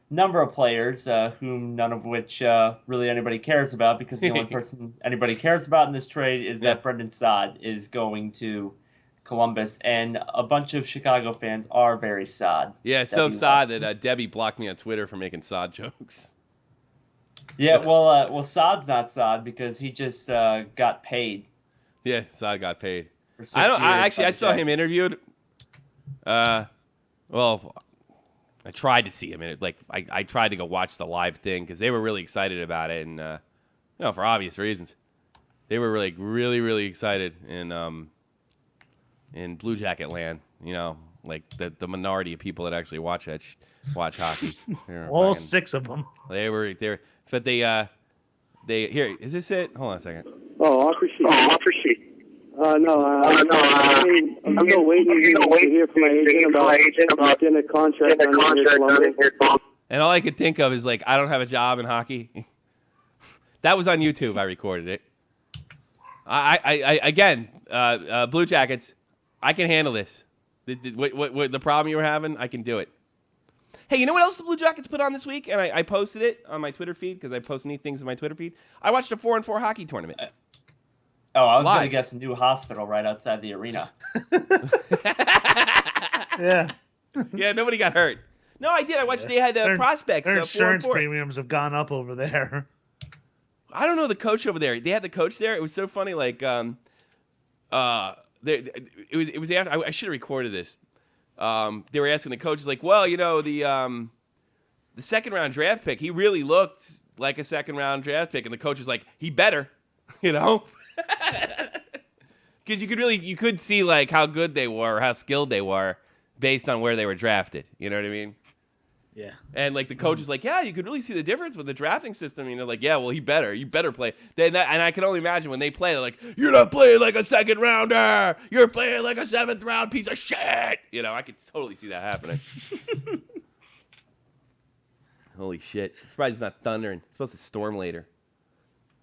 number of players, whom none of which really anybody cares about, because the only person anybody cares about in this trade is that Brendan Saad is going to Columbus, and a bunch of Chicago fans are very sad. Yeah, it's so sad that Debbie blocked me on Twitter for making Saad jokes. Yeah, well, Saad's not sad because he just got paid. Yeah, Saad got paid. I saw him interviewed. Well, I tried to see him in it. Like I tried to go watch the live thing because they were really excited about it, and for obvious reasons, they were really, really, really excited in Blue Jacket land. Like the minority of people that actually watch hockey. All 6 of them. They were there, but they here. Is this it? Hold on a second. Oh, offer sheet. No, I'm still waiting to hear from my agent about getting a contract on here. And all I could think of is, like, I don't have a job in hockey. That was on YouTube. I recorded it. Again, Blue Jackets, I can handle this. What the problem you were having, I can do it. Hey, you know what else the Blue Jackets put on this week? And I posted it on my Twitter feed because I post neat things in my Twitter feed. I watched a 4-on-4 hockey tournament. Oh, I was going to Live. guess a new hospital right outside the arena. Yeah. Yeah, nobody got hurt. No, I did. I watched. They had prospects. Their 4 and insurance 4. premiums have gone up over there. I don't know the coach over there. They had the coach there. It was so funny. Like, it was after. I should have recorded this. They were asking the coaches, like, well, you know, the second round draft pick, he really looked like a second round draft pick, and the coach was like, he better, you know, because you could see like how good they were, how skilled they were, based on where they were drafted. You know what I mean? Yeah. And like the coach is like, yeah, you could really see the difference with the drafting system. You know, like, yeah, well, you better play. And I can only imagine when they play, they're like, you're not playing like a second rounder. You're playing like a 7th round piece of shit. You know, I could totally see that happening. Holy shit. I'm surprised it's not thundering. It's supposed to storm later.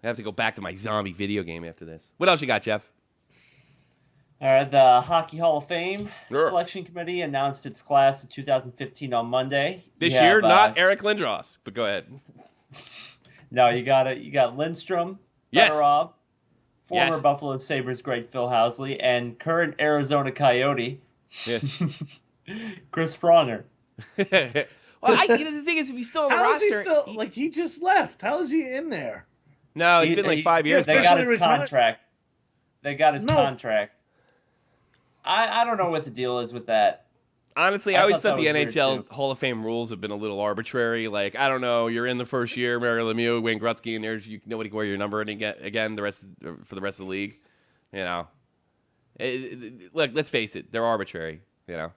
I have to go back to my zombie video game after this. What else you got, Jeff? All right, the Hockey Hall of Fame selection committee announced its class of 2015 on Monday. This year, not Eric Lindros, but go ahead. No, you got it. You got Lindstrom, Yes. Fedorov, former Yes. Buffalo Sabres great Phil Housley, and current Arizona Coyote, Yeah. Chris Pronger. Well, the thing is, if he's still on the How roster, is he still like he just left? How is he in there? no, it's been like 5 years. They now. got his retired? contract. They got his contract. I don't know what the deal is with that. Honestly, I I always thought thought that the was weird, NHL Hall of Fame rules have been a little arbitrary. Like, I don't know, you're in the first year, Mario Lemieux, Wayne Gretzky, and nobody can wear your number again for the rest of the league. You know, look, let's face it, they're arbitrary. You know,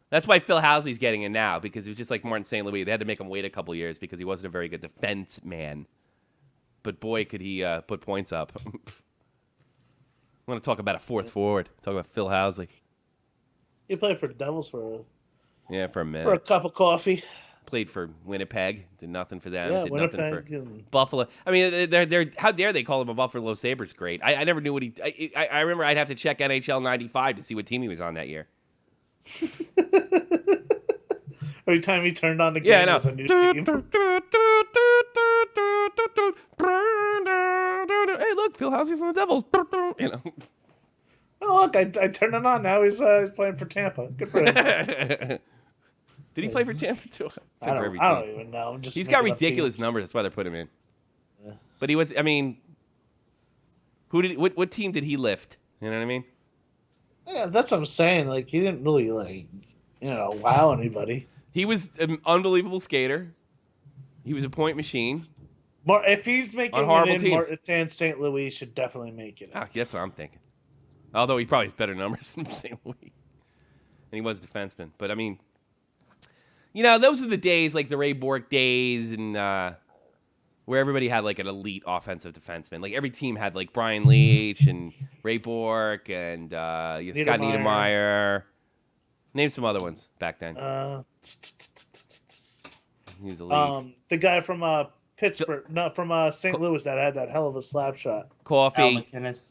that's why Phil Housley's getting in now, because it was just like Martin St. Louis. They had to make him wait a couple years because he wasn't a very good defense man. But boy, could he put points up. I want to talk about a fourth forward. Talk about Phil Housley. He played for the Devils for a minute. For a cup of coffee. Played for Winnipeg. Did nothing for them. Yeah, did Winnipeg nothing for Buffalo. I mean, they're how dare they call him a Buffalo Sabres great? I never knew what he. I remember I'd have to check NHL '95 to see what team he was on that year. Every time he turned on the game, Yeah, I know. it was a new team. Hey, look, Phil Housley's on the Devils. You know. Oh, look, I turned it on. Now he's playing for Tampa. Good for him. Did he play for Tampa too? I don't even know. I'm just He's got making up ridiculous teams. numbers. That's why they put him in. Yeah. But he was. I mean, what team did he lift? You know what I mean? Yeah, that's what I'm saying. Like, he didn't really, wow anybody. He was an unbelievable skater. He was a point machine. If he's making On horrible it in, teams. Martin St. Louis should definitely make it. Ah, that's what I'm thinking. Although he probably has better numbers than St. Louis. And he was a defenseman. But, I mean, those are the days, like the Ray Bork days, and where everybody had, like, an elite offensive defenseman. Like, every team had, like, Brian Leach and Ray Bork and Scott Niedermayer. Name some other ones back then. He's elite. The guy from Pittsburgh, from St. Louis that had that hell of a slap shot. Coffee. Al McInnes.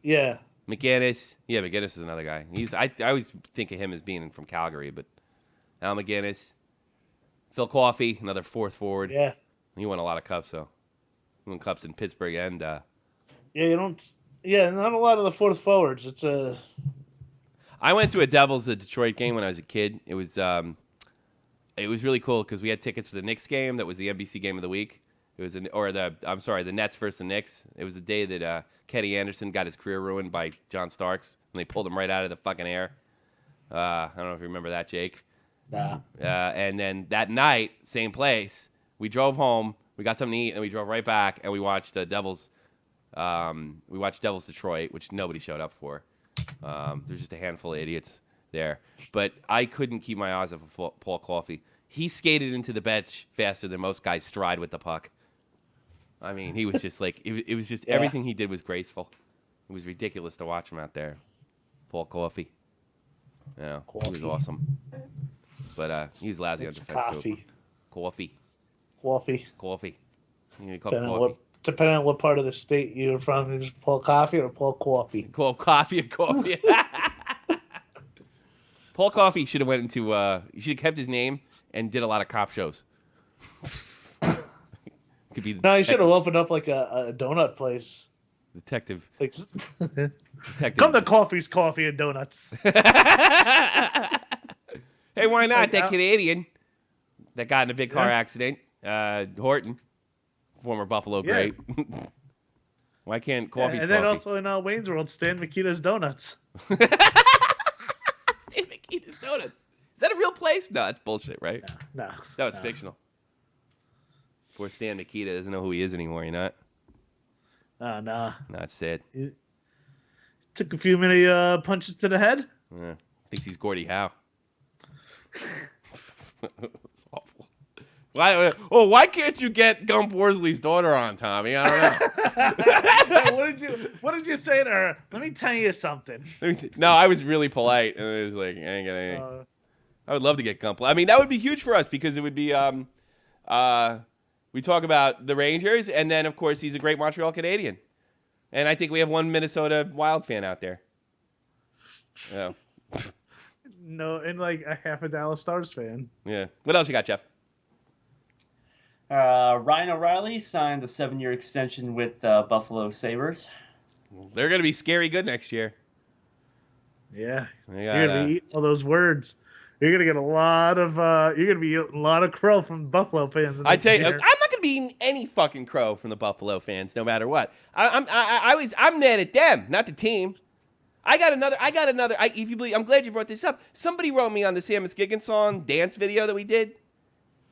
Yeah. McGinnis. Yeah, McGinnis is another guy. I always think of him as being from Calgary, but Al McGinnis. Phil Coffey, another fourth forward. Yeah. He won a lot of cups, though. He won cups in Pittsburgh and... Yeah, not a lot of the fourth forwards. It's a... I went to a Detroit game when I was a kid. It was really cool because we had tickets for the Knicks game. That was the NBC game of the week. It was the Nets versus the Knicks. It was the day that Kenny Anderson got his career ruined by John Starks, and they pulled him right out of the fucking air. I don't know if you remember that, Jake. Nah. And then that night, same place, we drove home. We got something to eat, and we drove right back, and we watched Devils. We watched Devils Detroit, which nobody showed up for. There's just a handful of idiots there. But I couldn't keep my eyes off of Paul Coffey. He skated into the bench faster than most guys stride with the puck. I mean, he was just like, it was just, everything he did was graceful. It was ridiculous to watch him out there. Paul Coffey. Yeah, he was awesome. But he was lousy on defense too. Coffee. You know, Depending on what part of the state you're from, is Paul Coffey or Paul Coffey? Paul Coffey. Paul Coffey should have went into. He should have kept his name and did a lot of cop shows. No, he should have opened up like a donut place. Detective. Come to Coffee's Coffee and Donuts. Hey, why not? That Canadian that got in a big car accident, Horton, former Buffalo great. Why can't Coffee's and then also in Wayne's World, Stan Mikita's Donuts. Stan Mikita's Donuts. Is that a real place? No, that's bullshit, right? No. That was fictional. Poor Stan Mikita doesn't know who he is anymore, you know? Nah. No, it's sad. He took a few many punches to the head. Yeah. Thinks he's Gordie Howe. It's awful. Why can't you get Gump Worsley's daughter on, Tommy? I don't know. What did you say to her? Let me tell you something. No, I was really polite, and it was like, I ain't gonna. I would love to get Gump. I mean, that would be huge for us because it would be. We talk about the Rangers, and then of course he's a great Montreal Canadian, and I think we have one Minnesota Wild fan out there. Yeah. No, and like a half a Dallas Stars fan. Yeah. What else you got, Jeff? Ryan O'Reilly signed a 7-year extension with Buffalo Sabres. They're going to be scary good next year. Yeah. You're going to be eating all those words. You're going to get a lot of you're going to be eating a lot of crow from Buffalo fans. I tell you, I'm not going to be eating any fucking crow from the Buffalo fans, no matter what. I'm mad at them, not the team. I got another. If you believe, I'm glad you brought this up. Somebody wrote me on the Sam Skiggins song dance video that we did.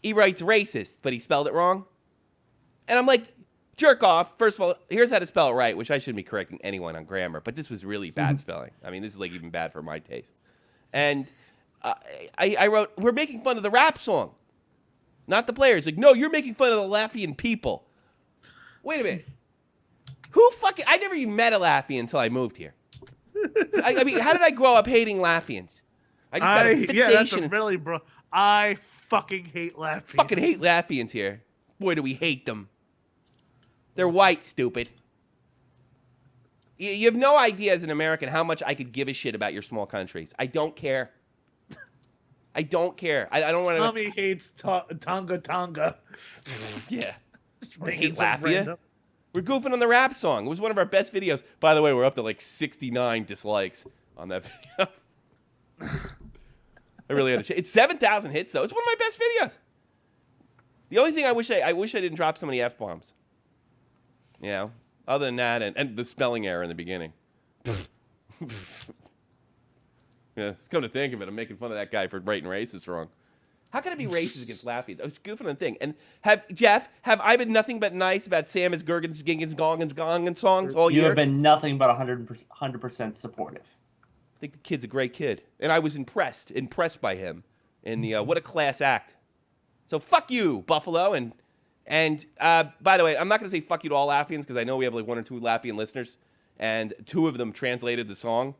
He writes racist, but he spelled it wrong. And I'm like, jerk off. First of all, here's how to spell it right, which I shouldn't be correcting anyone on grammar, but this was really bad spelling. I mean, this is like even bad for my taste. And I wrote, we're making fun of the rap song, not the players. Like, no, you're making fun of the Latvian people. Wait a minute. I never even met a Latvian until I moved here. I mean, how did I grow up hating Latvians? I just got a fixation. Yeah, that's really, bro. I fucking hate Latvians. Fucking hate Latvians here. Boy, do we hate them. They're white, stupid. You have no idea as an American how much I could give a shit about your small countries. I don't care. I don't care. I don't want to. Tommy hates Tonga. Yeah. I hate Latvia. We're goofing on the rap song. It was one of our best videos. By the way, we're up to like 69 dislikes on that video. I really had to It's 7,000 hits, though. It's one of my best videos. The only thing I wish I didn't drop so many F-bombs. You know? Other than that, and the spelling error in the beginning. Yeah, it's come to think of it, I'm making fun of that guy for writing racist wrong. How can I be racist against Latvians? I was goofing on the thing. And have I been nothing but nice about Samus Gurgens, Gingens, Gongens, Gongen songs all year? You have been nothing but 100% supportive. I think the kid's a great kid. And I was impressed by him. And what a class act. So fuck you, Buffalo. And by the way, I'm not going to say fuck you to all Latvians because I know we have like 1 or 2 Latvian listeners. And 2 of them translated the song.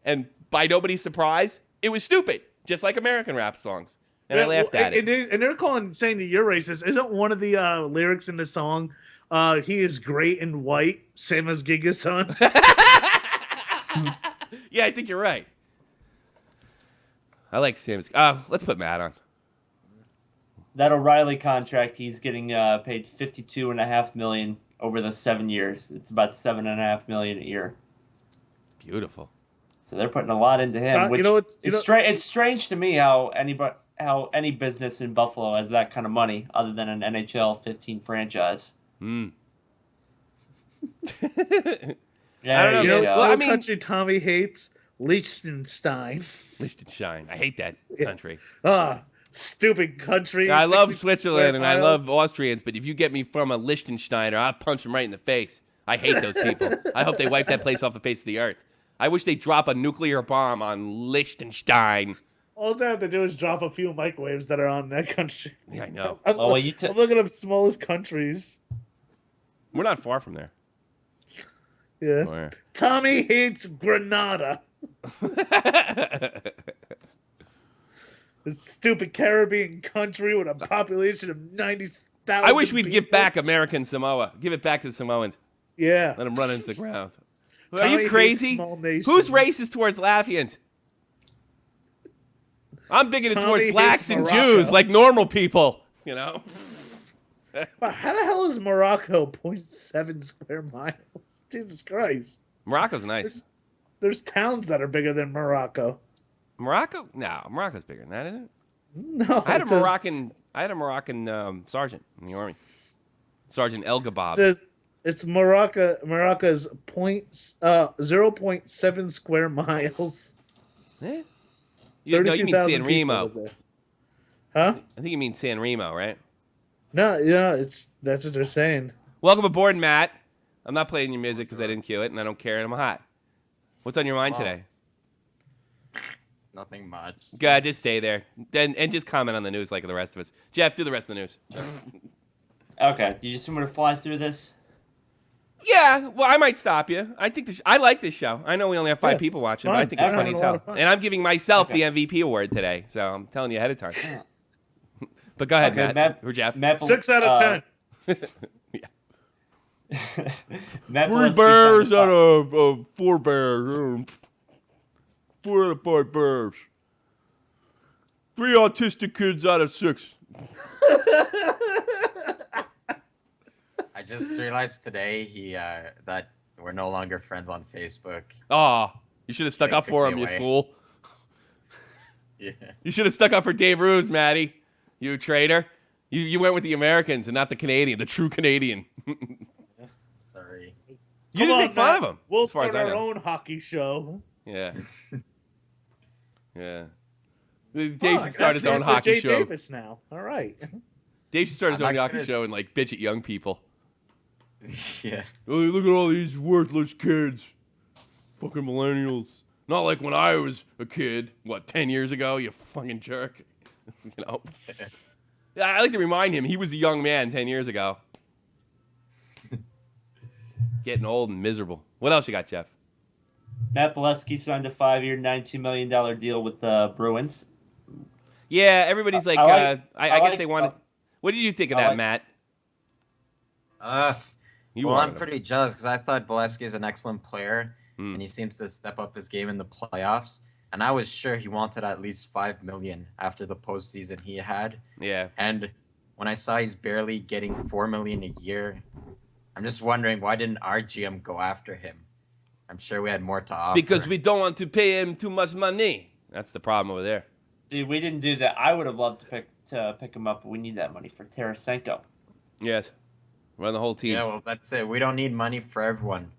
And by nobody's surprise, it was stupid. Just like American rap songs. And I laughed at it. And they're saying that you're racist. Isn't one of the lyrics in the song, he is great and white, same as Giga's son? Yeah, I think you're right. I like Sam's. Let's put Matt on. That O'Reilly contract, he's getting paid $52.5 million over the 7 years. It's about $7.5 million a year. Beautiful. So they're putting a lot into him. Which it's strange to me how any business in Buffalo has that kind of money other than an NHL 15 franchise. Yeah, I don't know. Well, country Tommy hates Liechtenstein. Liechtenstein. I hate that country. Stupid country. I love Switzerland and I love Austrians, but if you get me from a Liechtensteiner, I'll punch them right in the face. I hate those people. I hope they wipe that place off the face of the earth. I wish they'd drop a nuclear bomb on Liechtenstein. All they have to do is drop a few microwaves that are on that country. Yeah, I know. I'm looking up smallest countries. We're not far from there. Yeah. Where? Tommy hates Grenada. This stupid Caribbean country with a population of 90,000. I wish we'd give back American Samoa. Give it back to the Samoans. Yeah. Let them run into the ground. Tommy Are you crazy? Who's racist towards Latvians? I'm bigoted towards blacks and Jews, like normal people, you know? Wow, how the hell is Morocco 0.7 square miles? Jesus Christ. Morocco's nice. There's towns that are bigger than Morocco. Morocco? No, Morocco's bigger than that, isn't it? No. I had a Moroccan sergeant in the army. Sergeant El Gabab. Says it's Morocco's 0.7 square miles. Eh? You mean San Remo. Huh? I think you mean San Remo, right? No, yeah, that's what they're saying. Welcome aboard, Matt. I'm not playing your music because I didn't cue it, and I don't care, and I'm hot. What's on your mind today? Nothing much. God, just stay there. And just comment on the news like the rest of us. Jeff, do the rest of the news. Okay, you just want me to fly through this? Yeah, well, I might stop you. I think I like this show. I know we only have 5 people watching, but I think it's funny as hell. And I'm giving myself the MVP award today, so I'm telling you ahead of time. But go ahead, Matt. Or Jeff. 6 out of 10. Matt 3 bears out of 4 bears. 4 out of 5 bears. 3 autistic kids out of 6. I just realized today that we're no longer friends on Facebook. Oh, you should have stuck up for him, you fool. Yeah. You should have stuck up for Dave Ruse, Matty. You traitor. You went with the Americans and not the Canadian, the true Canadian. Sorry. You didn't make fun of him. We'll start our own hockey show. Yeah. Yeah. Dave should start his own hockey show. Davis now. All right. Dave should start his own hockey show and like bitch at young people. Yeah. Oh, look at all these worthless kids. Fucking millennials. Not like when I was a kid. What, 10 years ago? You fucking jerk. You know? Yeah, I like to remind him he was a young man 10 years ago. Getting old and miserable. What else you got, Jeff? Matt Bolesky signed a 5-year, $92 million deal with the Bruins. Yeah, everybody's like, I guess they wanted. What did you think of that, Matt? I'm pretty jealous because I thought Bolesky is an excellent player, and he seems to step up his game in the playoffs. And I was sure he wanted at least $5 million after the postseason he had. Yeah. And when I saw he's barely getting $4 million a year, I'm just wondering why didn't our GM go after him? I'm sure we had more to offer. Because we don't want to pay him too much money. That's the problem over there. Dude, we didn't do that. I would have loved to pick him up, but we need that money for Tarasenko. Yes. Run the whole team. Yeah, well, that's it. We don't need money for everyone.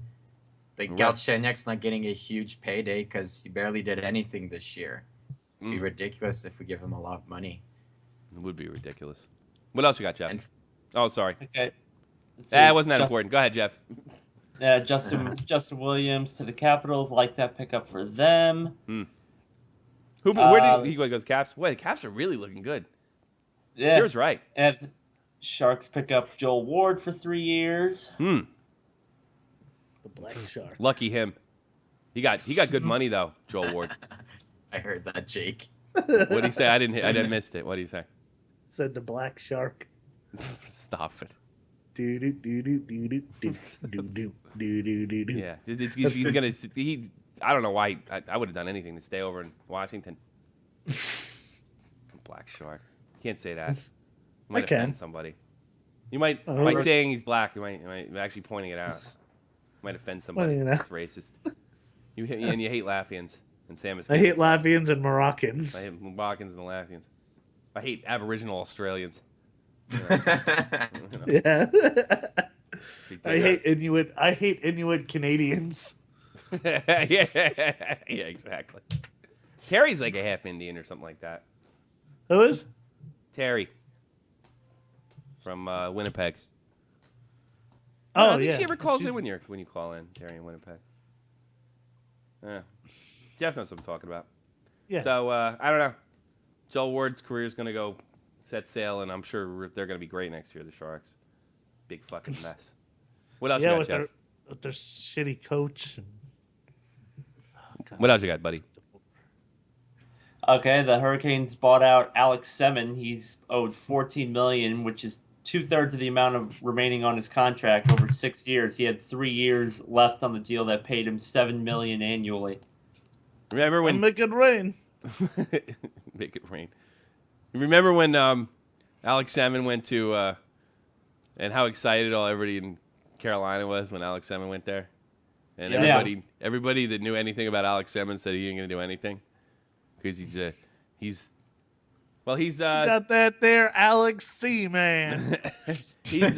Like Galchenyuk's not getting a huge payday because he barely did anything this year. It'd be ridiculous if we give him a lot of money. It would be ridiculous. What else you got, Jeff? Oh, sorry. Okay. It wasn't that important. Go ahead, Jeff. Justin Williams to the Capitals. Like that pickup for them. Where did he go? He goes Caps. Wait, the Caps are really looking good. Yeah. Here's right. And Sharks pick up Joel Ward for 3 years. The Black Shark. Lucky him. He got good money though, Joel Ward. I heard that, Jake. What did he say? I didn't miss it. What did he say? Said the Black Shark. Stop it. Do do do do do do do do do do do. Yeah, he's gonna. I don't know why. I would have done anything to stay over in Washington. Black Shark. Can't say that. You might offend somebody. You might by saying he's black. You might actually pointing it out. Might offend somebody. That's racist. You hate Latvians and Samus. I hate Latvians and Moroccans. I hate Moroccans and Latvians. I hate Aboriginal Australians. Yeah. I hate Inuit. I hate Inuit Canadians. Yeah, exactly. Terry's like a half Indian or something like that. Who is? Terry. From Winnipeg. Oh, I think yeah. she ever calls in when you call in, Terry in Winnipeg. Yeah. Jeff knows what I'm talking about. Yeah. So, I don't know. Joel Ward's career is going to go set sail, and I'm sure they're going to be great next year, the Sharks. Big fucking mess. What else you got, Jeff? With their shitty coach. What else you got, buddy? Okay, the Hurricanes bought out Alex Semin. He's owed $14 million, which is 2/3 of the amount of remaining on his contract over 6 years. He had 3 years left on the deal that paid him $7 million annually. Remember when? Make it rain. Make it rain. Remember when Alex Salmon went to and how excited all everybody in Carolina was when Alex Semmon went there. And Yeah. everybody that knew anything about Alex Semmon said he ain't gonna do anything because he's got that there, Alex C, man. he's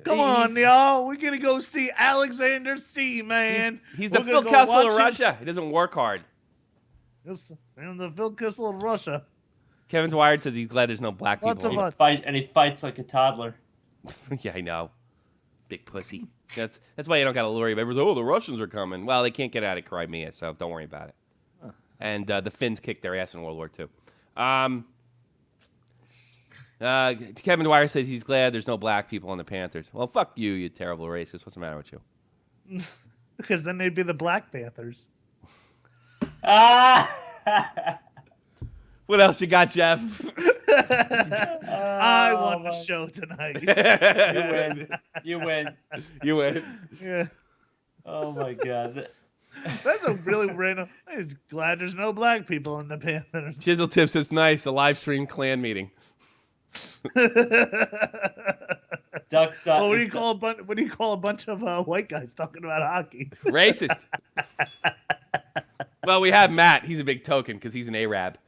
Come on, y'all. We're gonna go see Alexander C, man. He's the Phil Kessel of Russia. He doesn't work hard. And the Phil Kessel of Russia. Kevin Dwyer says he's glad there's no black people. He fights like a toddler. Yeah, I know. Big pussy. That's why you don't gotta worry about it. Everyone's like, oh, the Russians are coming. Well, they can't get out of Crimea, so don't worry about it. And the Finns kicked their ass in World War II. Kevin Dwyer says he's glad there's no black people on the Panthers. Well, fuck you, you terrible racist. What's the matter with you? Because then they'd be the Black Panthers. What else you got, Jeff? I won the show tonight. You win. You win. Yeah. Oh my God. That's a really random. I'm just glad there's no black people in the Panthers. Chisel Tip says nice. A live stream clan meeting. Ducks. What do you call a bunch of white guys talking about hockey? Racist. Well, we have Matt. He's a big token because he's an Arab.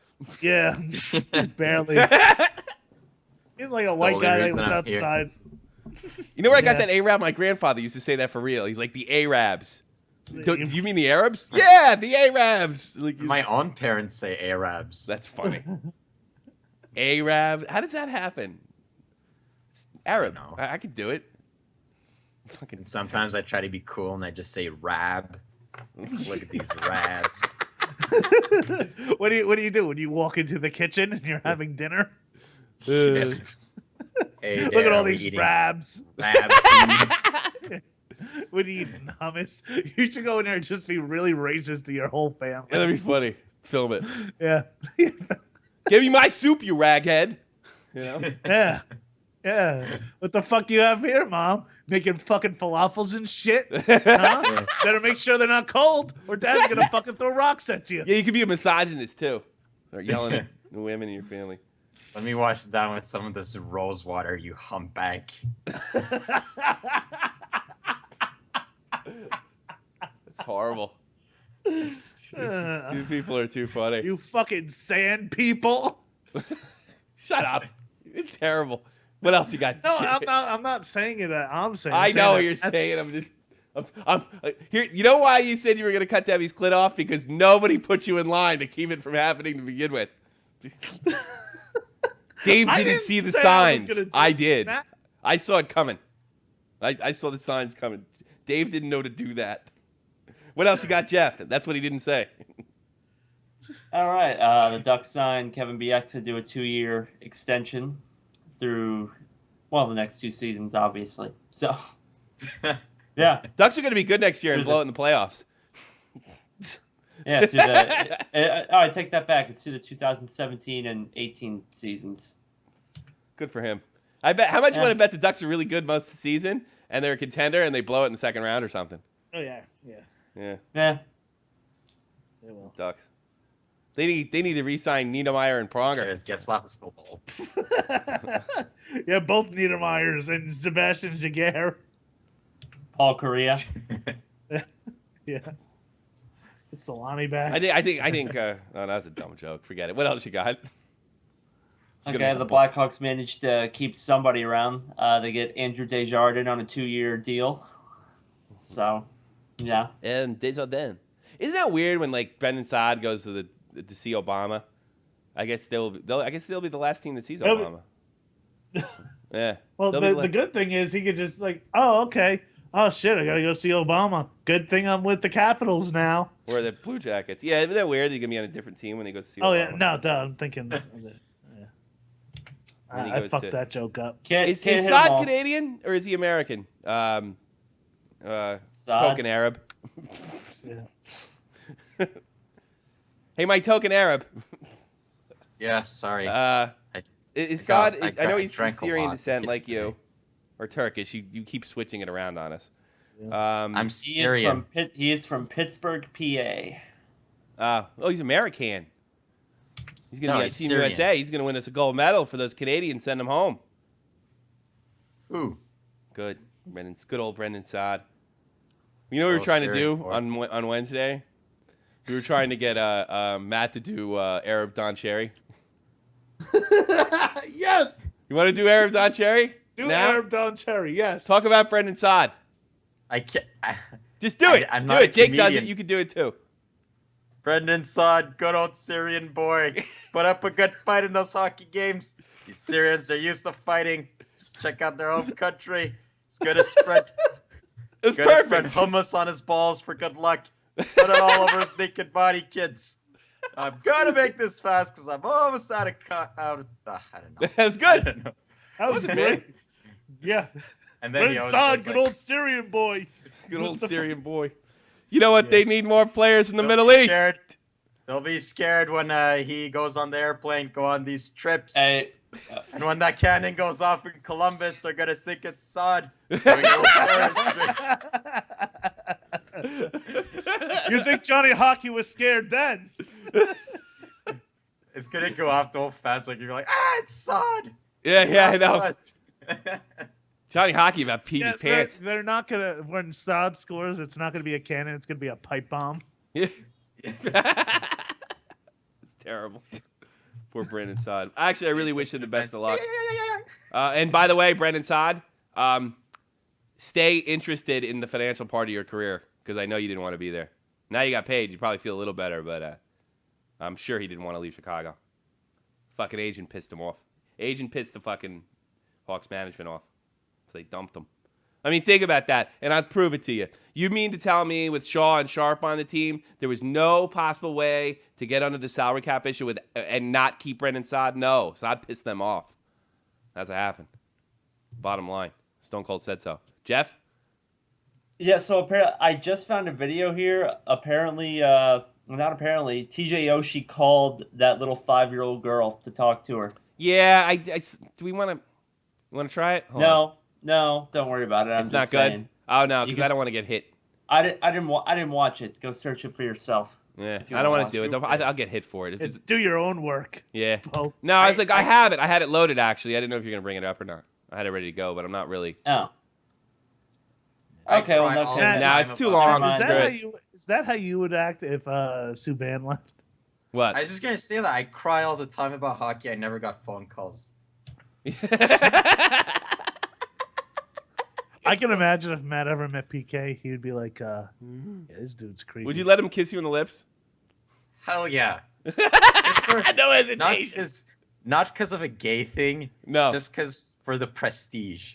Yeah, just barely. He's like a white guy that was outside. You know where I got that Arab? My grandfather used to say that for real. He's like the Arabs. Do you mean the Arabs? Yeah, the Arabs. Like, my own parents say Arabs. That's funny. Arab. How does that happen? It's Arab. I could do it. Fucking. Sometimes I try to be cool and I just say Rab. Look at these Rabs. What do you do when you walk into the kitchen and you're having dinner? Hey, look at all these Rabs. When you eat hummus, you should go in there and just be really racist to your whole family. That'd be funny. Film it. Yeah. Give me my soup, you raghead. You know? Yeah. Yeah. What the fuck you have here, Mom? Making fucking falafels and shit? Huh? Better make sure they're not cold or Dad's gonna fucking throw rocks at you. Yeah, you could be a misogynist too. Or yelling at the women in your family. Let me wash it down with some of this rose water, you humpback. It's horrible. You people are too funny. You fucking sand people. Shut up. You're terrible. What else you got? No, I'm not saying it. I'm saying. I know what you're saying. I'm here. You know why you said you were gonna cut Debbie's clit off? Because nobody put you in line to keep it from happening to begin with. Dave didn't see the signs. I did. I saw it coming. I saw the signs coming. Dave didn't know to do that. What else you got, Jeff? That's what he didn't say. All right. The Ducks signed Kevin Biek to do a 2-year extension through, well, the next 2 seasons, obviously. So, yeah. Ducks are going to be good next year and blow it in the playoffs. Yeah, through the. I take that back. It's through the 2017 and 18 seasons. Good for him. I bet. How much you want to bet the Ducks are really good most of the season and they're a contender and they blow it in the second round or something? Oh yeah. Yeah. They will. Ducks. They need to re-sign Niedermeyer and Pronger. Getzlaff is still old. Yeah, both Niedermeyers and Sebastian Jaguar. Paul Correa. Yeah. It's Solani back. I think. Oh, that's a dumb joke. Forget it. What else you got? Okay, the Blackhawks managed to keep somebody around. They get Andrew Desjardins on a 2-year deal. So, yeah. And Desjardins. Isn't that weird when like Brendan Saad goes to see Obama? I guess they'll be the last team that sees Obama. Yeah. Well, the good thing is he could just like, oh, okay. Oh, shit, I got to go see Obama. Good thing I'm with the Capitals now. Or the Blue Jackets. Yeah, isn't that weird? You're going to be on a different team when they go see Obama. Oh, yeah. No, I'm thinking. I fucked that joke up. Is Saad Canadian or is he American? Token Arab. Hey, my token Arab. Yeah, sorry. Is Saad? I know he's Syrian descent like you, or Turkish. You keep switching it around on us. I'm Syrian. He is from Pittsburgh, PA. He's American. He's going to be on Team USA. He's going to win us a gold medal for those Canadians. Send them home. Ooh. Good. Good old Brendan Saad. You know what we were trying to do on Wednesday? We were trying to get Matt to do Arab Don Cherry. Yes. You want to do Arab Don Cherry? Do now? Arab Don Cherry. Yes. Talk about Brendan Saad. I can't. Just do it. I'm do not it. Jake comedian. does it. You can do it too. Brendan Saad, good old Syrian boy. Put up a good fight in those hockey games. These Syrians, they're used to fighting. Just check out their home country. It's good to spread. It's good perfect. to spread hummus on his balls for good luck. Put it all over his naked body, kids. I'm gonna make this fast because I'm almost out of I don't know. That was good. That was great. Yeah. And then Brendan Saad, good old Syrian boy. Good old Syrian boy. You know what? They need more players in the Middle East. They'll be scared when he goes on the airplane, go on these trips. Hey. And when that cannon goes off in Columbus, they're gonna think it's Saad. Doing a little terrorist You think Johnny Hockey was scared then? It's gonna go off the whole fans like you're like, it's Saad. Yeah, I know. Johnny Hockey about peed his pants. They're not gonna. When Saad scores, it's not gonna be a cannon. It's gonna be a pipe bomb. Yeah. It's terrible. Poor Brendan Saad. Actually, I really wish him the best of luck. And by the way, Brendan Saad, stay interested in the financial part of your career because I know you didn't want to be there. Now you got paid, you probably feel a little better, but I'm sure he didn't want to leave Chicago. Fucking agent pissed him off. Agent pissed the fucking Hawks management off. So they dumped him. I mean, think about that, and I'll prove it to you. You mean to tell me with Shaw and Sharp on the team, there was no possible way to get under the salary cap issue and not keep Brendan Saad? No, Saad pissed them off. That's what happened. Bottom line. Stone Cold said so. Jeff? Yeah, so apparently, I just found a video here. Apparently, not apparently, TJ Oshie called that little 5-year-old girl to talk to her. Yeah, do we want to try it? Hold on. No, don't worry about it. It's not good. Saying. Oh no, because I don't want to get hit. I didn't watch it. Go search it for yourself. Yeah, I don't want to do it. I'll get hit for it. Do your own work. Yeah. No, I was like, I have it. I had it loaded actually. I didn't know if you're gonna bring it up or not. I had it ready to go, but I'm not really. Oh. Okay, well, okay. No, it's too long. Is that how you would act if Subban left? What? I was just gonna say that I cry all the time about hockey. I never got phone calls. I can imagine if Matt ever met PK, he would be like, yeah, this dude's creepy. Would you let him kiss you on the lips? Hell yeah. No hesitation. Not because of a gay thing. No. Just because for the prestige.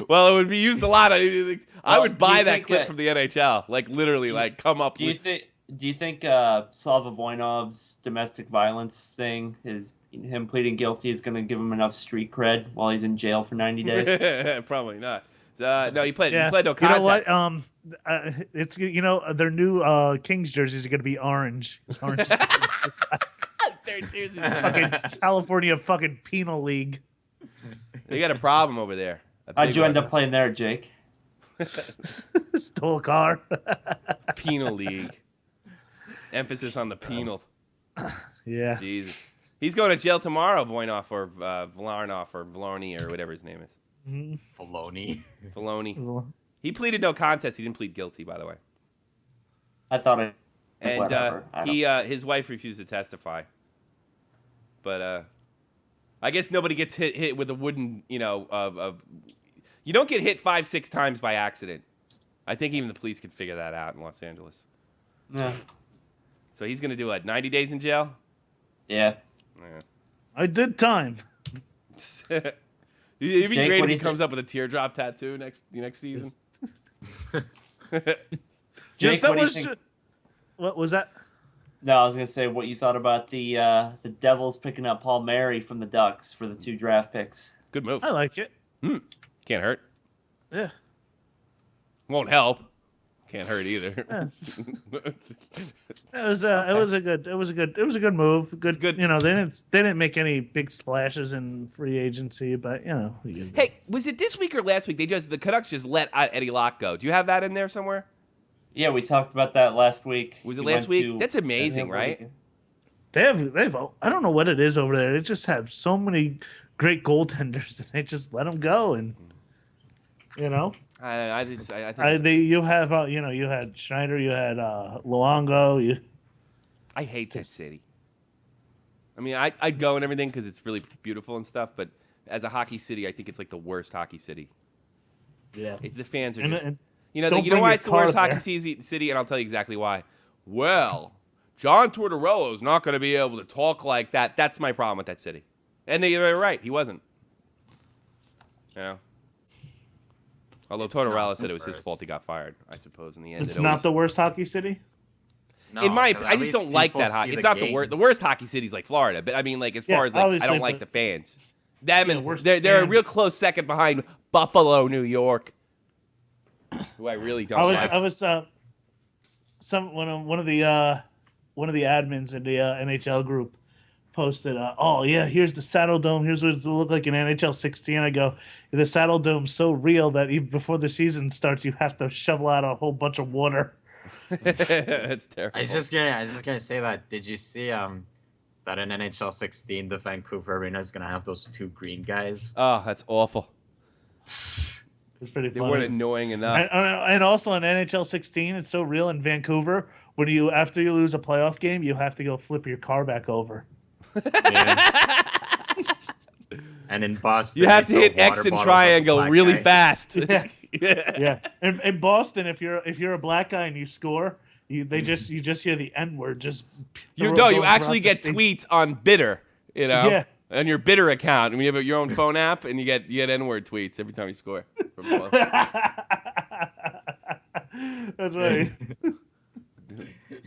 Well, it would be used a lot. I would buy that clip from the NHL. Like literally, like come up. Do you think Slava Voinov's domestic violence thing him pleading guilty is going to give him enough street cred while he's in jail for 90 days? Probably not. No, he played no contest. You know what? It's their new Kings jerseys are going to be orange. Orange. Their jerseys. Fucking California fucking penal league. They got a problem over there. How'd you end up playing there, Jake? Stole a car. Penal league. Emphasis on the penal. Yeah. Jesus. He's going to jail tomorrow, Voinov or Vlarnov or Vlorny or whatever his name is. Filoni. He pleaded no contest. He didn't plead guilty, by the way. I thought it. And his wife refused to testify. But I guess nobody gets hit with a wooden, you don't get hit 5-6 times by accident. I think even the police could figure that out in Los Angeles. Yeah. So he's going to do what, 90 days in jail? Yeah. I did time. It'd be great if he comes up with a teardrop tattoo next season. Jake, what was that? No, I was gonna say what you thought about the Devils picking up Paul Mary from the Ducks for the 2 draft picks. Good move. I like it. Can't hurt. Yeah. Won't help. Can't hurt either. It was a good move. Good. They didn't make any big splashes in free agency, but Hey, was it this week or last week? The Canucks just let Eddie Locke go. Do you have that in there somewhere? Yeah, we talked about that last week. Was it last week? That's amazing, right? They've I don't know what it is over there. They just have so many great goaltenders, and they just let them go. And I think you have you had Schneider, you had Luongo. I hate that city. I mean, I'd go and everything because it's really beautiful and stuff, but as a hockey city, I think it's like the worst hockey city. Yeah, it's the fans are and, just. and you know why it's the worst hockey city, and I'll tell you exactly why. Well, John Tortorella's not going to be able to talk like that. That's my problem with that city. And they're right. He wasn't. Although Tortorella said it was his fault he got fired, I suppose, in the end. It's not the worst hocky city? No, I just don't like that hockey. It's not the worst. The worst hockky city's like Florida, but I mean, like as far as like, I don't like the fans. Them and they're a real close second behind Buffalo, New York, who I really don't. I was one of the admins in the NHL group posted, oh yeah, here's the Saddle Dome. Here's what it look like in NHL 16. I go, the Saddle Dome's so real that even before the season starts, you have to shovel out a whole bunch of water. That's terrible. I was just gonna say that. Did you see that in NHL 16 the Vancouver Arena is gonna have those two green guys? Oh, that's awful. It's pretty funny. They weren't annoying enough. And also in NHL 16, it's so real in Vancouver. When after you lose a playoff game, you have to go flip your car back over. Yeah. And in Boston, you have to hit X and triangle really fast. Yeah. In Boston, if you're a black guy and you score, you just hear the N word. You actually get tweets on Bitter, Yeah. on your Bitter account. I mean, you have your own phone app, and you get N word tweets every time you score. That's right.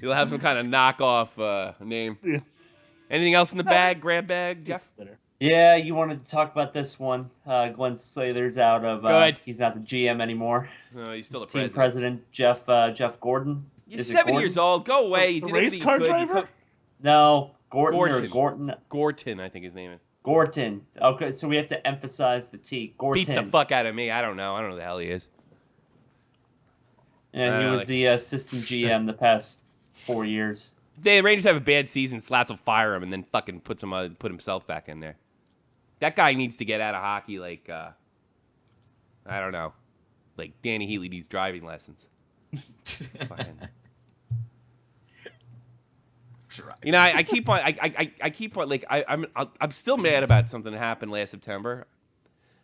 You'll have some kind of knockoff name. Yeah. Anything else in the bag? Grab bag, Jeff? Yeah, you wanted to talk about this one. Glenn Slater's out of. He's not the GM anymore. No, he's still the team president. Jeff Gordon. You're 70 years old. Go away. You the did race car driver? No, Gorton. Gorton, I think his name is. Gorton. Okay, so we have to emphasize the T. Gorton. Beats the fuck out of me. I don't know. I don't know who the hell he is. Yeah, he was the assistant GM the past 4 years. The Rangers have a bad season. Slats will fire him and then fucking put himself back in there. That guy needs to get out of hockey like, I don't know, like Danny Heatley needs driving lessons. You know, I keep on like I'm still mad about something that happened last September.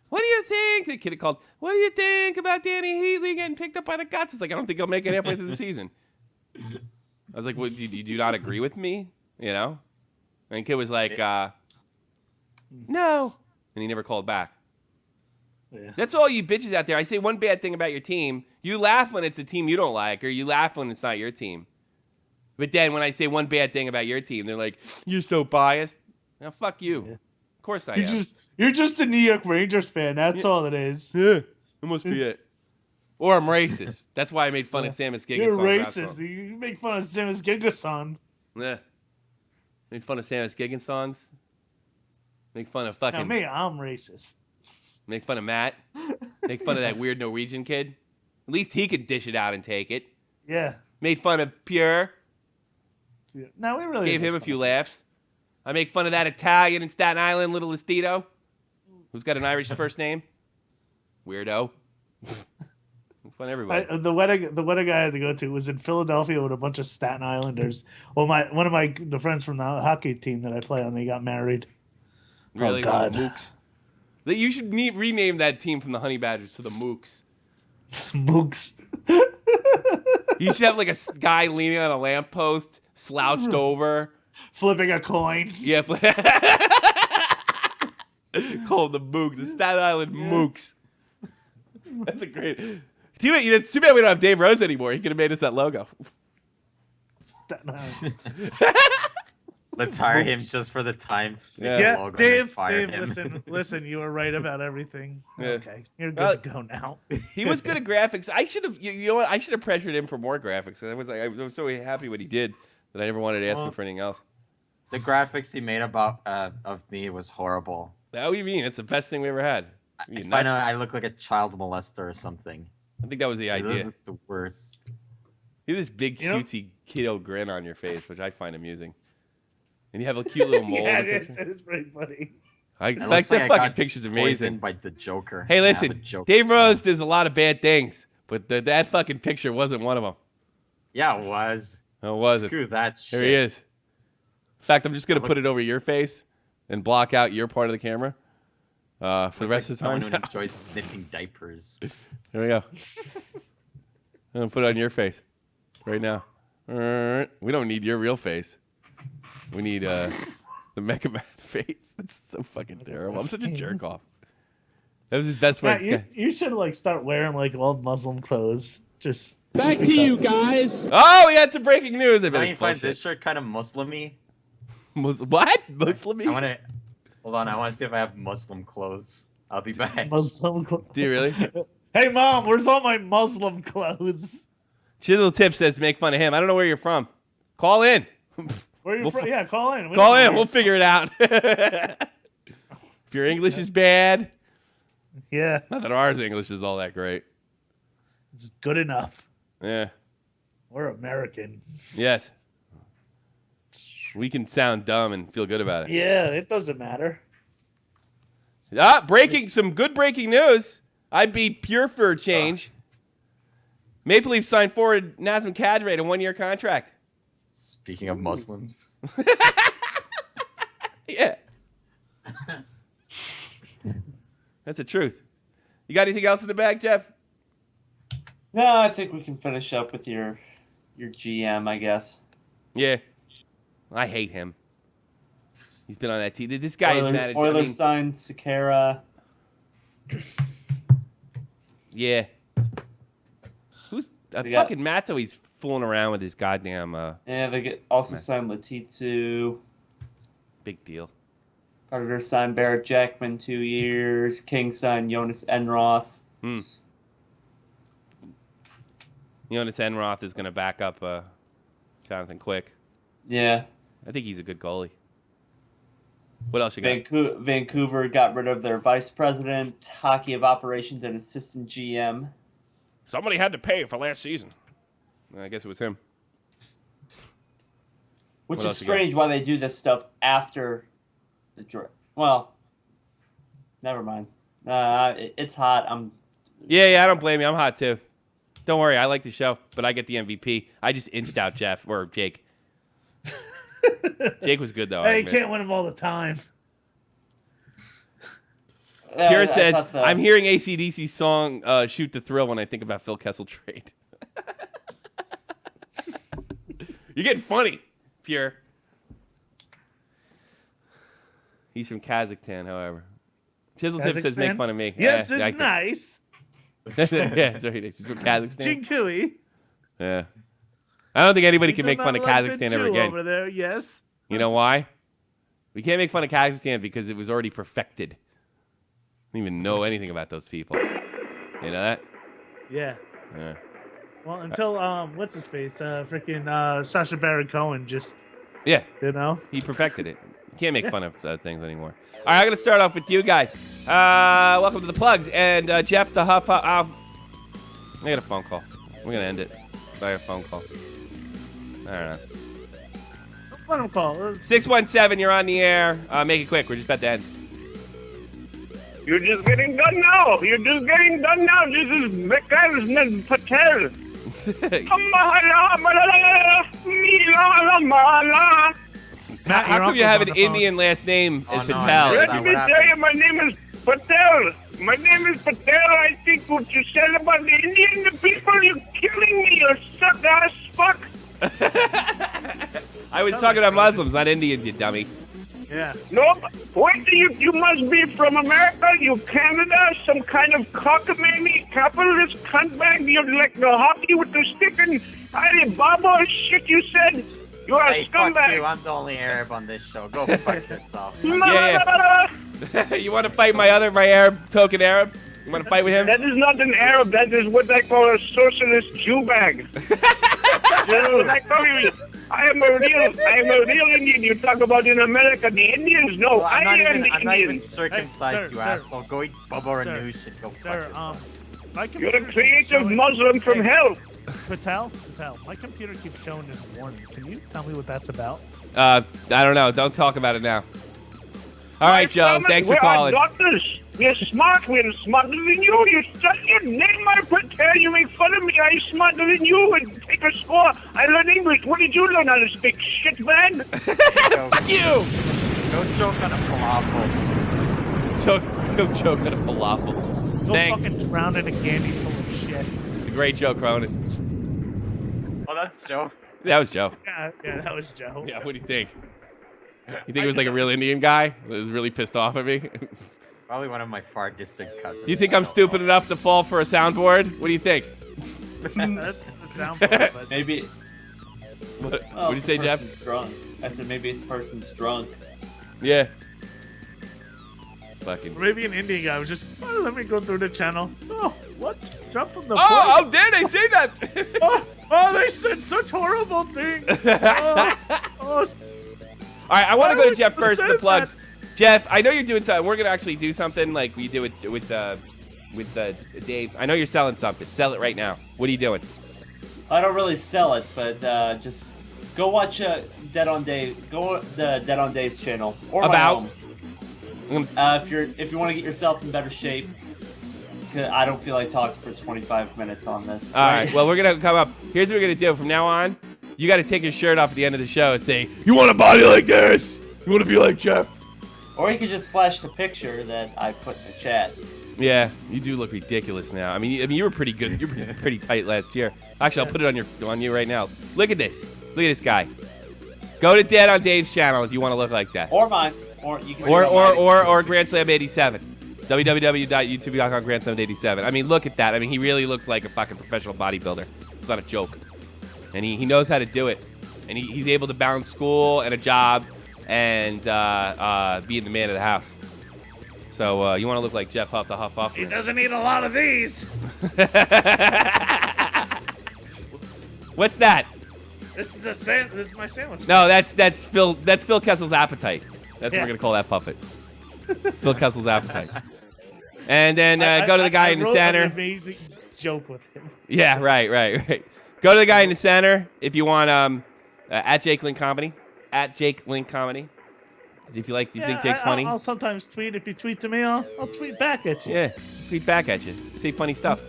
What do you think? The kid called. What do you think about Danny Heatley getting picked up by the Guts? It's like I don't think he'll make it halfway through the season. I was like, well, do you not agree with me? You know? And the kid was like, no. And he never called back. Yeah. That's all you bitches out there. I say one bad thing about your team. You laugh when it's a team you don't like, or you laugh when it's not your team. But then when I say one bad thing about your team, they're like, you're so biased. Now, fuck you. Yeah. Of course I am. You're just a New York Rangers fan. That's all it is. Yeah, that must be it. Or I'm racist. That's why I made fun of Samus Gigason. You're racist. You make fun of Samus Gigason. Yeah. Made fun of Samus Gigason. Make fun of fucking... Now, me, I'm racist. Make fun of Matt. Make fun of that weird Norwegian kid. At least he could dish it out and take it. Yeah. Made fun of Pure. Yeah. No, we really gave him a few laughs. I make fun of that Italian in Staten Island, Little Estito, who's got an Irish first name. Weirdo. Fun everybody. The wedding I had to go to was in Philadelphia with a bunch of Staten Islanders. Well, one of the friends from the hockey team that I play on, they got married. Really? Oh, God. Mooks. You should rename that team from the Honey Badgers to the Mooks. Mooks. You should have like a guy leaning on a lamppost, slouched over, flipping a coin. Yeah. Called the Mooks, the Staten Island Mooks. That's a great. It's too bad we don't have Dave Rose anymore. He could have made us that logo. Let's hire him just for the time. Yeah, Dave, listen, you were right about everything. Yeah. Okay, you're good to go now. He was good at graphics. I should have, you know what? I should have pressured him for more graphics. I was so happy what he did that I never wanted to ask him for anything else. The graphics he made about of me was horrible. What do you mean? It's the best thing we ever had. I find out I look like a child molester or something. I think that was the idea. That's the worst. You have this big cutesy kiddo grin on your face, which I find amusing. And you have a cute little mole. Yeah, it is pretty funny. That fucking picture's amazing. By the Joker. Hey, listen, Dave Rose does a lot of bad things, but that fucking picture wasn't one of them. Yeah, it was. No, it wasn't. Screw that shit. Here he is. In fact, I'm just going to put it over your face and block out your part of the camera for the rest of the time. Someone who enjoys sniffing diapers. Here we go. I'm going to put it on your face right now. We don't need your real face. We need the Mecha Man face. That's so fucking terrible. I'm such a jerk off. That was his best friend. You should like start wearing like old Muslim clothes. Just back to you guys. Oh, we had some breaking news. I bet you find this shirt kind of Muslim-y. What? Muslim-y? Hold on. I want to see if I have Muslim clothes. I'll be back. Muslim clothes. Do you really? Hey, Mom, where's all my Muslim clothes? Chisel Tip says make fun of him. I don't know where you're from. Call in. Where are you from? Yeah, call in. Call in. We'll figure it out. If your English is bad. Yeah. Not that ours English is all that great. It's good enough. Yeah. We're American. Yes. We can sound dumb and feel good about it. Yeah, it doesn't matter. Some good breaking news. I beat Pure for a change. Maple Leaf signed forward Nazem Kadri to a 1-year contract. Speaking of Muslims. Yeah. That's the truth. You got anything else in the bag, Jeff? No, I think we can finish up with your GM, I guess. Yeah. I hate him. He's been on that team. This guy is managed. Oilers signed Sekera. Yeah. Who's fucking Matzo? He's fooling around with his goddamn. Yeah, they also signed Letitsu. Big deal. Predator signed Barrett Jackman 2 years. King signed Jonas Enroth. Jonas Enroth is going to back up Jonathan Quick. Yeah. I think he's a good goalie. What else you got? Vancouver got rid of their vice president, hockey of operations, and assistant GM. Somebody had to pay for last season. I guess it was him. Which is strange why they do this stuff after the draft. Well, never mind. It's hot. Yeah, I don't blame you. I'm hot too. Don't worry, I like the show, but I get the MVP. I just inched out Jeff or Jake. Jake was good though. Hey, you can't win them all the time. Pierre says, I'm hearing AC/DC's song Shoot the Thrill when I think about Phil Kessel trade. You're getting funny, Pierre. He's from Kazakhstan, however. Chiseltip says make fun of me. Yes, it's nice. Yeah, that's right. He's from Kazakhstan. Jinkui. Yeah. I don't think anybody can make fun of Kazakhstan ever again. Over there, yes. You know why? We can't make fun of Kazakhstan because it was already perfected. I don't even know anything about those people. You know that? Yeah. Yeah. Well, until what's his face? Freaking Sacha Baron Cohen just. Yeah. You know. He perfected it. You can't make fun of things anymore. All right, I'm gonna start off with you guys. Welcome to the plugs and Jeff the Huff. I got a phone call. We're gonna end it by a phone call. I don't know. Phone call. 617, you're on the air. Make it quick. We're just about to end. You're just getting done now. This is Mikhail Patel. Matt, how come you have an Indian last name as Patel? Let me tell you, my name is Patel. I think what you said about the Indian people, you're killing me, you suck-ass fuck. I was talking about Muslims, not Indians, you dummy. Yeah. Nope. Wait, you must be from America, you Canada, some kind of cockamamie capitalist cuntbag. You're like the hockey with the stick and Alibaba shit you said. You're a scumbag. Fuck you. I'm the only Arab on this show. Go fuck yourself. Yeah. You want to fight my Arab, token Arab? You want to fight with him? That is not an Arab. That is what I call a socialist Jew bag. That's what I call you. I am a real Indian. You talk about in America, the Indians. No, well, I am the Indian. I'm not even circumcised, you asshole. Go eat Bubba Ranoosh and go fuck yourself. You're a creative Muslim from hell. Patel, my computer keeps showing this warning. Can you tell me what that's about? I don't know. Don't talk about it now. All right, Joe. Thanks for calling. We are doctors. We're smart. We're smarter than you. You study your name. I pretend you make fun of me. I'm smarter than you and take a score. I learn English. What did you learn how to speak? Shit, man. Fuck you. Don't joke on a falafel. Don't joke on a falafel. Go Thanks. fucking drown in a candy full of shit. The great Joe Cronin. Oh, that's Joe. That was Joe. Yeah, that was Joe. Yeah, what do you think? You think it was like a real Indian guy that was really pissed off at me? Probably one of my far distant cousins. Do you think I'm stupid enough to fall for a soundboard? What do you think? That's the soundboard, but Maybe. What Oh, did you say, the Jeff? person's drunk. I said maybe the person's drunk. Yeah. Fucking. maybe an Indian guy was just, oh, let me go through the channel. Oh, what? Jump from the Oh, point? how dare they say that? Oh, they said such horrible things. Oh, All right, I want to go to Jeff first for the said plugs. that. Jeff, I know you're doing something. We're gonna actually do something like we do with Dave. I know you're selling something. Sell it right now. What are you doing? I don't really sell it, but just go watch Dead on Dave. Go the Dead on Dave's channel or About? my own. If you want to get yourself in better shape, 'cause I don't feel like talking for 25 minutes on this. All right. Well, we're gonna come up. Here's what we're gonna do. From now on, you got to take your shirt off at the end of the show and say, "You want a body like this? You want to be like Jeff?" Or you could just flash the picture that I put in the chat. Yeah, you do look ridiculous now. I mean, you were pretty good. You were pretty tight last year. Actually, I'll put it on you right now. Look at this. Look at this guy. Go to Dead on Dave's channel if you want to look like that. Or mine. Or you can. Or Grand Slam 87. www.youtube.com Grand Slam 87. I mean, look at that. I mean, he really looks like a fucking professional bodybuilder. It's not a joke. And he knows how to do it. And he's able to balance school and a job and being the man of the house. So you want to look like Jeff Huff the Huff Huff. he doesn't eat a lot of these. What's that? This is my sandwich. No, that's Phil Kessel's appetite. That's what Yeah. we're gonna call that puppet. Phil Kessel's appetite. And then go to the guy in the wrote center. An amazing joke with him. Yeah, right. Go to the guy in the center if you want at Jake Link Comedy. At Jake Link Comedy. If you think Jake's funny. I'll sometimes tweet. If you tweet to me, I'll tweet back at you. Yeah, tweet back at you. Say funny stuff.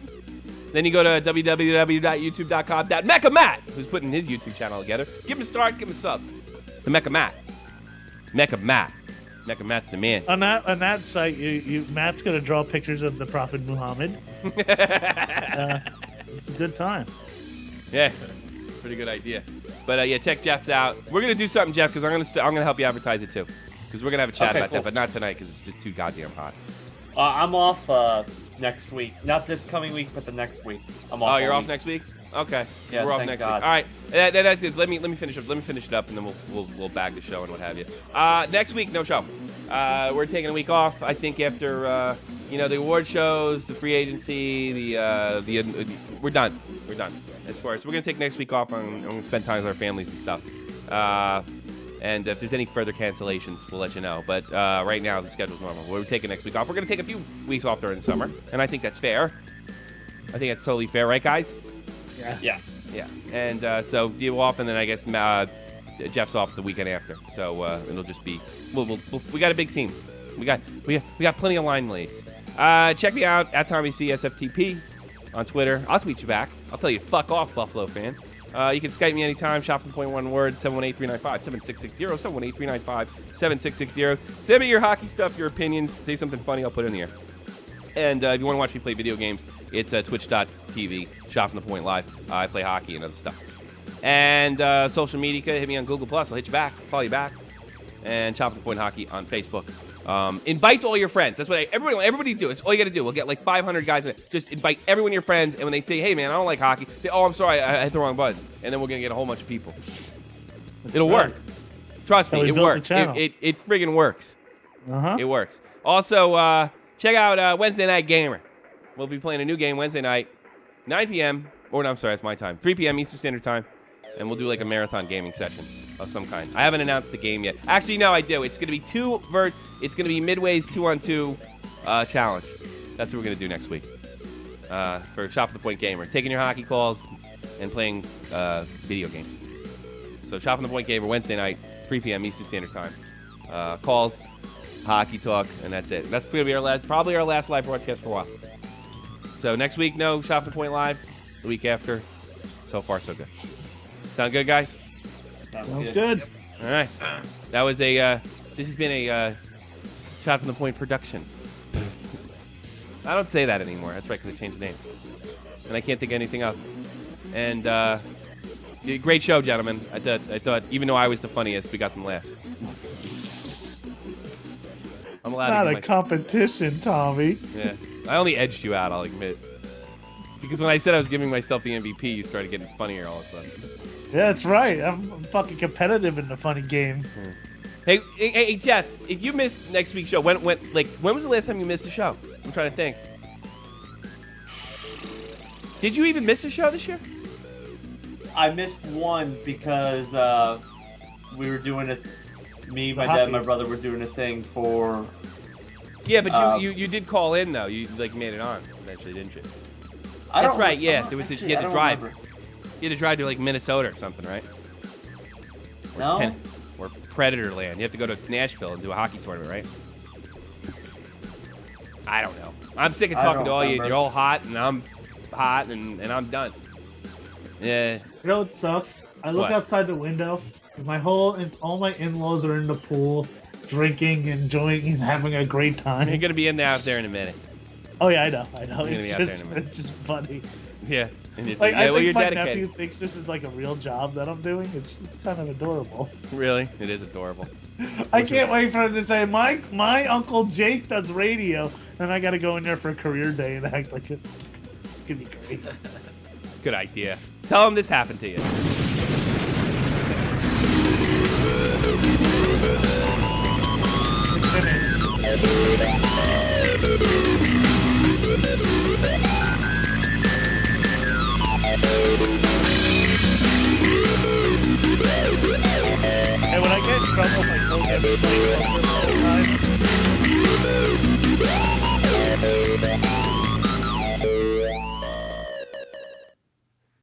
Then you go to www.youtube.com. That Mecha Matt, who's putting his YouTube channel together. Give him a start, give him a sub. It's the Mecha Matt. Mecha Matt. Mecha Matt's the man. On that site, Matt's gonna draw pictures of the Prophet Muhammad. It's a good time. Yeah, pretty good idea. But yeah, check Jeff's out. We're gonna do something, Jeff, because I'm gonna help you advertise it too. Because we're gonna have a chat about that, but not tonight because it's just too goddamn hot. I'm off next week. Not this coming week, but the next week. I'm off. Oh, you're off next week? Okay. Yeah, we're off thank next God. week. All right. That is, let me finish up. Let me finish it up, and then we'll bag the show and what have you. Next week, no show. We're taking a week off. I think after the award shows, the free agency, we're done. We're done. As far as we're gonna take next week off and spend time with our families and stuff. And if there's any further cancellations, we'll let you know. But right now, the schedule's normal. We're taking next week off. We're going to take a few weeks off during the summer, and I think that's fair. I think that's totally fair, right, guys? Yeah. And so you off, and then I guess Jeff's off the weekend after. So it'll just be we got a big team. We got plenty of line leads. Check me out at Tommy C SFTP on Twitter. I'll tweet you back. I'll tell you fuck off, Buffalo fan. You can Skype me anytime. Shop from point one word 718-395-7660 718-395-7660. Send me your hockey stuff, your opinions. Say something funny, I'll put it in the air. And if you want to watch me play video games, it's twitch.tv, Shop from the Point Live. I play hockey and other stuff. And social media, hit me on Google+. I'll hit you back, follow you back. And Shop from the Point Hockey on Facebook. Invite all your friends. That's what everybody do. It's all you got to do. We'll get like 500 guys in it. Just invite everyone your friends, and when they say, "Hey man, I don't like hockey," say, "Oh, I'm sorry, I hit the wrong button," and then we're gonna get a whole bunch of people. It'll work. Trust me, it works. It friggin' works. It works. Also, check out Wednesday Night Gamer. We'll be playing a new game Wednesday night, 9 p.m. Or no, I'm sorry, it's my time, 3 p.m. Eastern Standard Time, and we'll do like a marathon gaming session of some kind. I haven't announced the game yet. Actually, no, I do. It's gonna be It's gonna be Midway's 2-on-2 challenge. That's what we're gonna do next week for Shop from the Point Gamer, taking your hockey calls and playing video games. So Shop from the Point Gamer Wednesday night, 3 p.m. Eastern Standard Time. Calls, hockey talk, and that's it. That's going to be probably our last live broadcast for a while. So next week, no Shot from the Point live. The week after, so far so good. Sound good, guys? Sounds good. All right. That was a. This has been a Shot from the Point production. I don't say that anymore. That's right, because I changed the name, and I can't think of anything else. And great show, gentlemen. I thought even though I was the funniest, we got some laughs. I'm allowed It's not to a competition, Tommy. Yeah, I only edged you out, I'll admit. Because when I said I was giving myself the MVP, you started getting funnier all of a sudden. Yeah, that's right. I'm fucking competitive in the funny game. Hey, Jeff, if you missed next week's show, when was the last time you missed a show? I'm trying to think. Did you even miss a show this year? I missed one because we were doing me, my dad, and my brother were doing a thing for. Yeah, but you did call in though. You made it on eventually, didn't you? That's right. Yeah, there was you had to drive. You had to drive to like Minnesota or something, right? Or Predator Land. You have to go to Nashville and do a hockey tournament, right? I don't know. I'm sick of talking to all you. You're all hot, and I'm hot, and I'm done. Yeah. You know what sucks? I look outside the window, and all my in-laws are in the pool, drinking, enjoying, and having a great time. You're gonna be out there in a minute. Oh yeah, I know. It's just funny. Yeah. And Like, I think you're my dedicated. nephew thinks this is like a real job that I'm doing. It's kind of adorable. Really? It is adorable. I can't wait for him to say, my Uncle Jake does radio, and I got to go in there for a career day and act like it. It's going to be great. Good idea. Tell him this happened to you. And when I get in trouble, my phone gets played all the time.